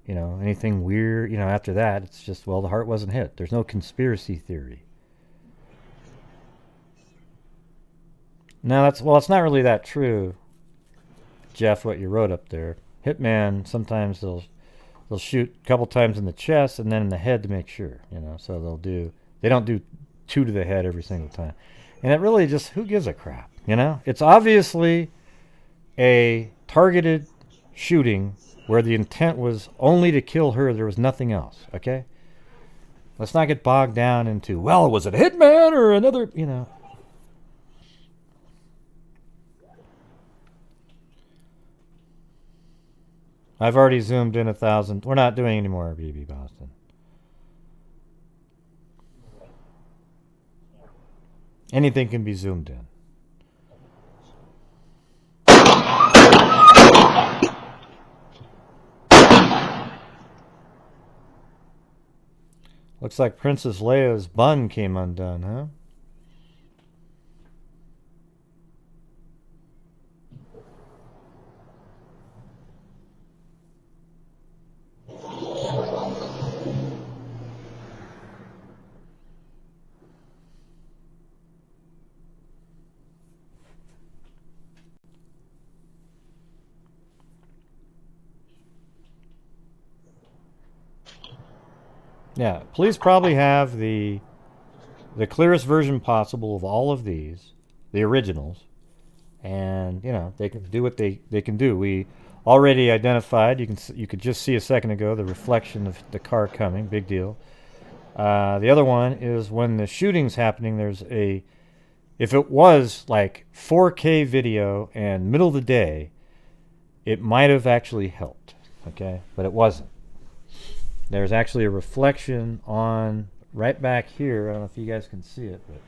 anything weird, after that. It's just, well, the heart wasn't hit. There's no conspiracy theory. No, it's not really that true, Jeff, what you wrote up there. Hitman, sometimes they'll shoot a couple times in the chest and then in the head to make sure, so they don't do 2 to the head every single time. And it really just, who gives a crap, It's obviously a targeted shooting where the intent was only to kill her. There was nothing else, okay? Let's not get bogged down into, well, was it a hitman or another, I've already zoomed in 1,000. We're not doing any more BB Boston. Anything can be zoomed in. Looks like Princess Leia's bun came undone, huh? Yeah, police probably have the clearest version possible of all of these, the originals, and you know they can do what they can do. We already identified. You could just see a second ago the reflection of the car coming. Big deal. The other one is when the shooting's happening. There's a, if it was like 4K video and middle of the day, it might have actually helped. Okay, but it wasn't. There's actually a reflection on right back here. I don't know if you guys can see it, but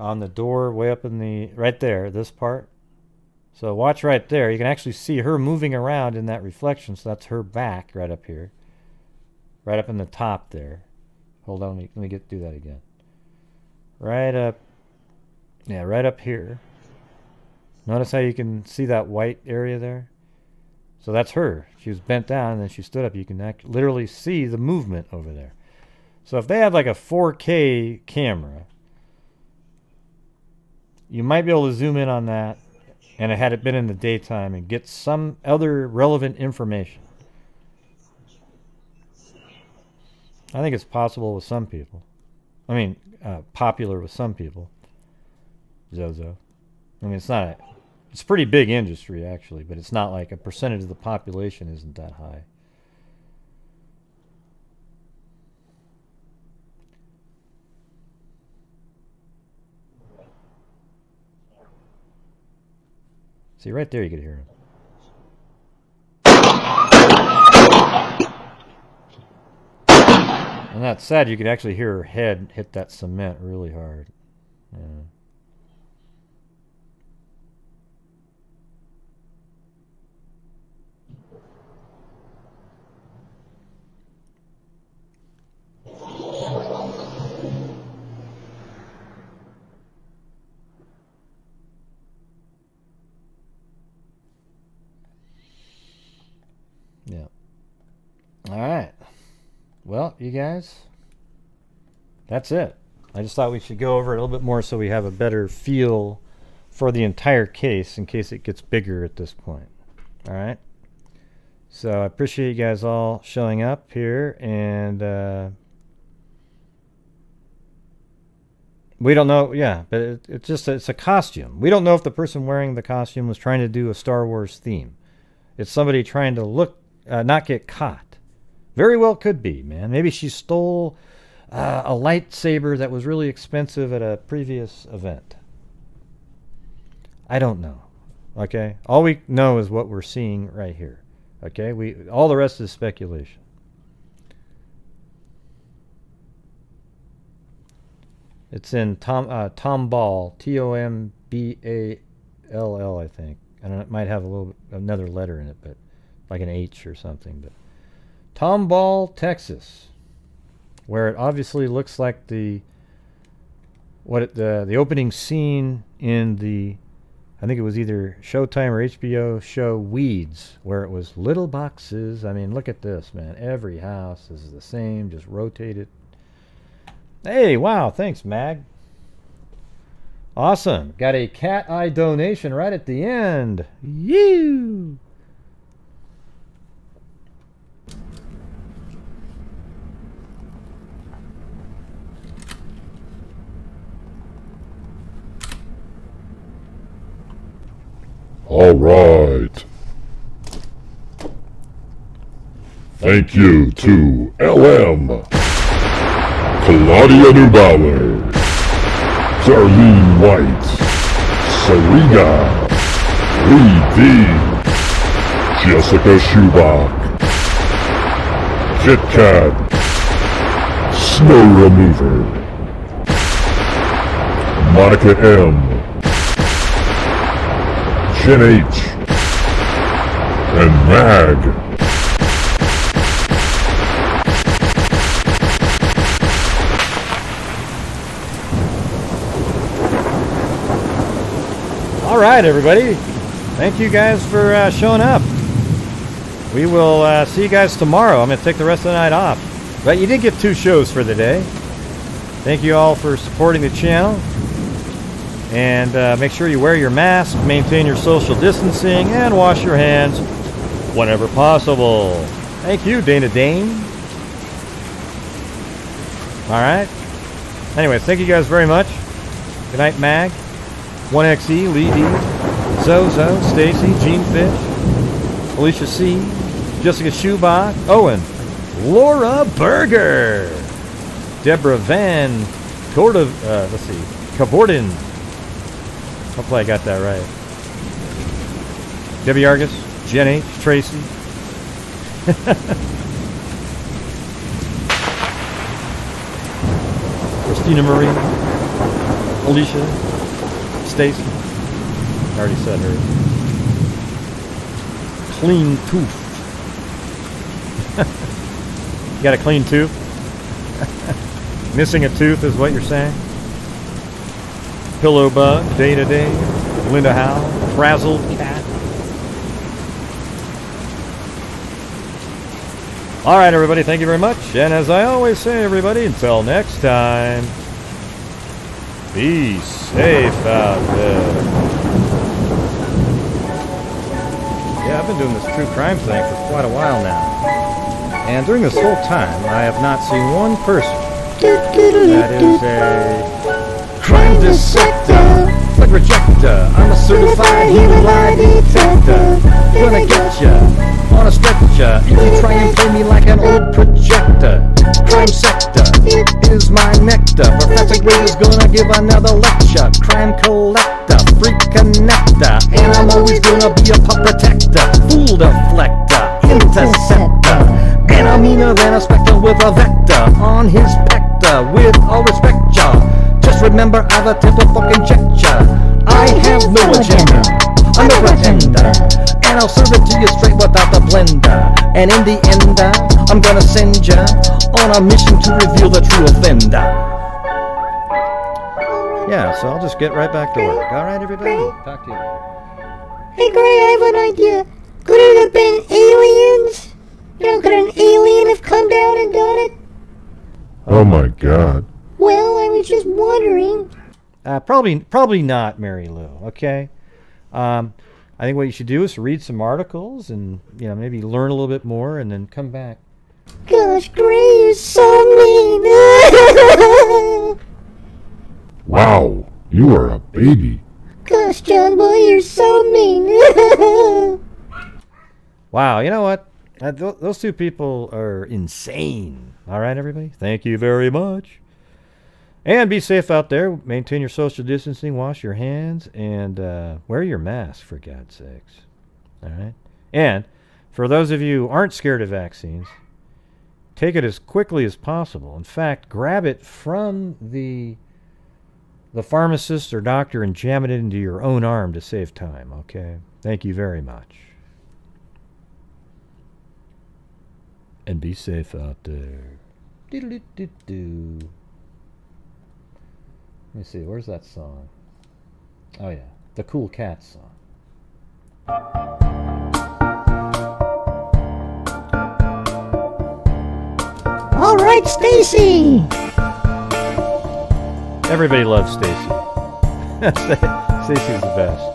on the door way up in the, right there, this part. So watch right there. You can actually see her moving around in that reflection. So that's her back right up here. Right up in the top there. Hold on, let me do that again. Right up, yeah, right up here. Notice how you can see that white area there? So that's her. She was bent down and then she stood up. You can literally see the movement over there. So if they had like a 4K camera, you might be able to zoom in on that, and it had it been in the daytime, and get some other relevant information. I think it's possible with some people. I mean, popular with some people. Zozo. I mean, it's not it's a pretty big industry, actually, but it's not like a percentage of the population isn't that high. See, right there you could hear him. And that's sad. You could actually hear her head hit that cement really hard. Yeah. Yeah. All right. Well, you guys, that's it. I just thought we should go over it a little bit more so we have a better feel for the entire case in case it gets bigger at this point. All right. So I appreciate you guys all showing up here, and we don't know. Yeah, but it's a costume. We don't know if the person wearing the costume was trying to do a Star Wars theme. It's somebody trying to look, not get caught. Very well could be, man. Maybe she stole a lightsaber that was really expensive at a previous event. I don't know. Okay? All we know is what we're seeing right here. Okay? All the rest is speculation. It's in Tomball, Tomball, I think. I don't know, it might have another letter in it, but like an H or something. But Tomball, Texas, where it obviously looks like the opening scene in the, I think it was either Showtime or HBO show Weeds, where it was little boxes. I mean, look at this, man. Every house is the same, just rotated. Hey, wow, thanks, Mag. Awesome. Got a cat eye donation right at the end. You. All right. Thank you to LM, Claudia Neubauer, Darlene White, Sarina, Lee D, Jessica Schubach, Kit Kat, Snow Remover, Monica M, Jen H, and Mag. All right, everybody. Thank you guys for showing up. We will see you guys tomorrow. I'm going to take the rest of the night off. But you did get 2 shows for the day. Thank you all for supporting the channel. And make sure you wear your mask, maintain your social distancing, and wash your hands whenever possible. Thank you, Dana Dane. All right. Anyways, thank you guys very much. Good night, Mag, 1XE, Lee D, Zozo, Stacy, Gene Fish, Alicia C, Jessica Schubach, Owen, Laura Berger, Deborah Van Cavorden. Hopefully I got that right. Debbie Argus, Jen H, Tracy. Christina Marie, Alicia, Stacy. I already said her. Clean tooth. You got a clean tooth? Missing a tooth is what you're saying? Pillow Bug, Day to Day, Linda Howe, Frazzled Cat. All right, everybody, thank you very much. And as I always say, everybody, until next time, be safe out there. Yeah, I've been doing this true crime thing for quite a while now. And during this whole time, I have not seen one person that is a crime dissector, like rejector. I'm a certified human lie detector. Gonna get ya on a stretcher if you try and play me like an old projector. Crime sector, it is my nectar. Professor Gray is gonna give another lecture. Crime collector, freak connector, and I'm always gonna be a pup protector. Fool deflector, interceptor, and I'm meaner than a spectre with a vector on his pector. With all respect, y'all, just remember I'm a temple fucking checker. I have no agenda, I'm a pretender, and I'll serve it to you straight without the blender. And in the end, I'm gonna send ya on a mission to reveal the true offender. Yeah, so I'll just get right back to work. All right, everybody? Talk to you later. Hey, Gray, I have an idea. Could it have been aliens? You know, could an alien have come down and done it? Oh my God. Well, I was just wondering. Probably not, Mary Lou, okay? I think what you should do is read some articles and, you know, maybe learn a little bit more and then come back. Gosh, Gray is so mean. Wow, you are a baby. Gosh, John boy, you're so mean. Wow, you know what? Those 2 people are insane. All right, everybody? Thank you very much. And be safe out there. Maintain your social distancing. Wash your hands. And wear your mask, for God's sakes. All right? And for those of you who aren't scared of vaccines, take it as quickly as possible. In fact, grab it from the pharmacist or doctor and jam it into your own arm to save time, okay? Thank you very much. And be safe out there. Doodle-doo-doo-doo. Let me see, where's that song? Oh yeah, the Cool Cats song. All right, Stacy. Everybody loves Stacy. Stacy's the best.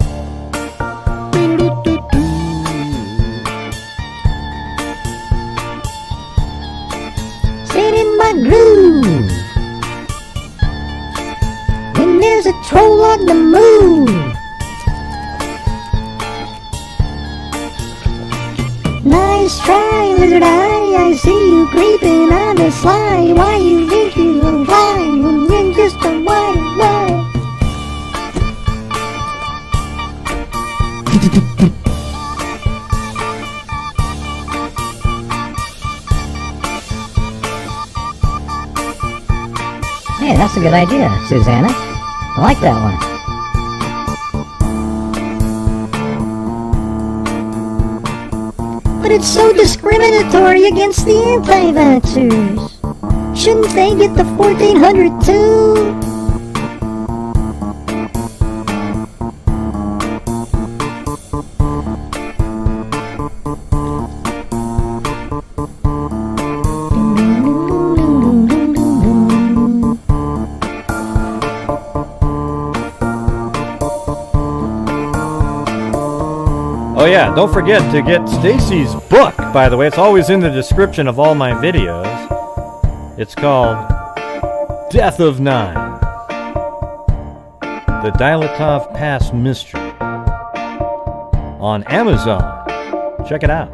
Sit in my groove. When there's a troll on the move. Nice try, lizard eye. I see you creeping on the sly. Why you think you will fly when you're just a white lie? Hey, that's a good idea, Susanna. I like that one. But it's so discriminatory against the anti-vaxxers. Shouldn't they get the 1400 too? Oh yeah, don't forget to get Stacy's book, by the way. It's always in the description of all my videos. It's called Death of Nine. The Dyatlov Pass Mystery. On Amazon. Check it out.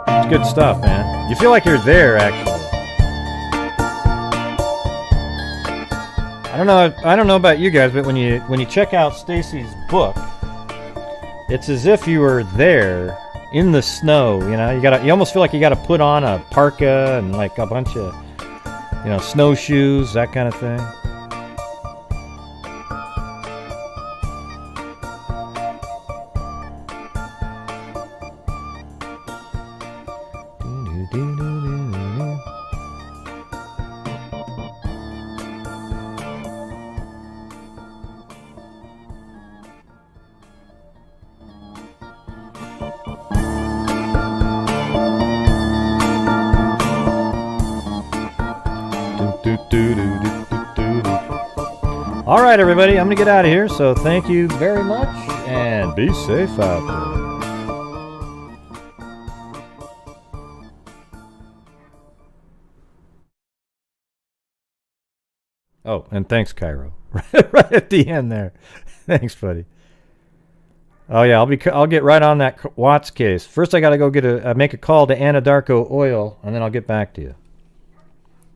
It's good stuff, man. You feel like you're there, actually. I don't know about you guys, but when you check out Stacy's book, it's as if you were there in the snow. You know, you almost feel like you got to put on a parka and like a bunch of, you know, snowshoes, that kind of thing. All right, everybody, I'm going to get out of here, so thank you very much, and be safe out there. Oh, and thanks, Cairo. Right at the end there. Thanks, buddy. Oh, yeah, I'll get right on that Watts case. First, I got to go make a call to Anadarko Oil, and then I'll get back to you.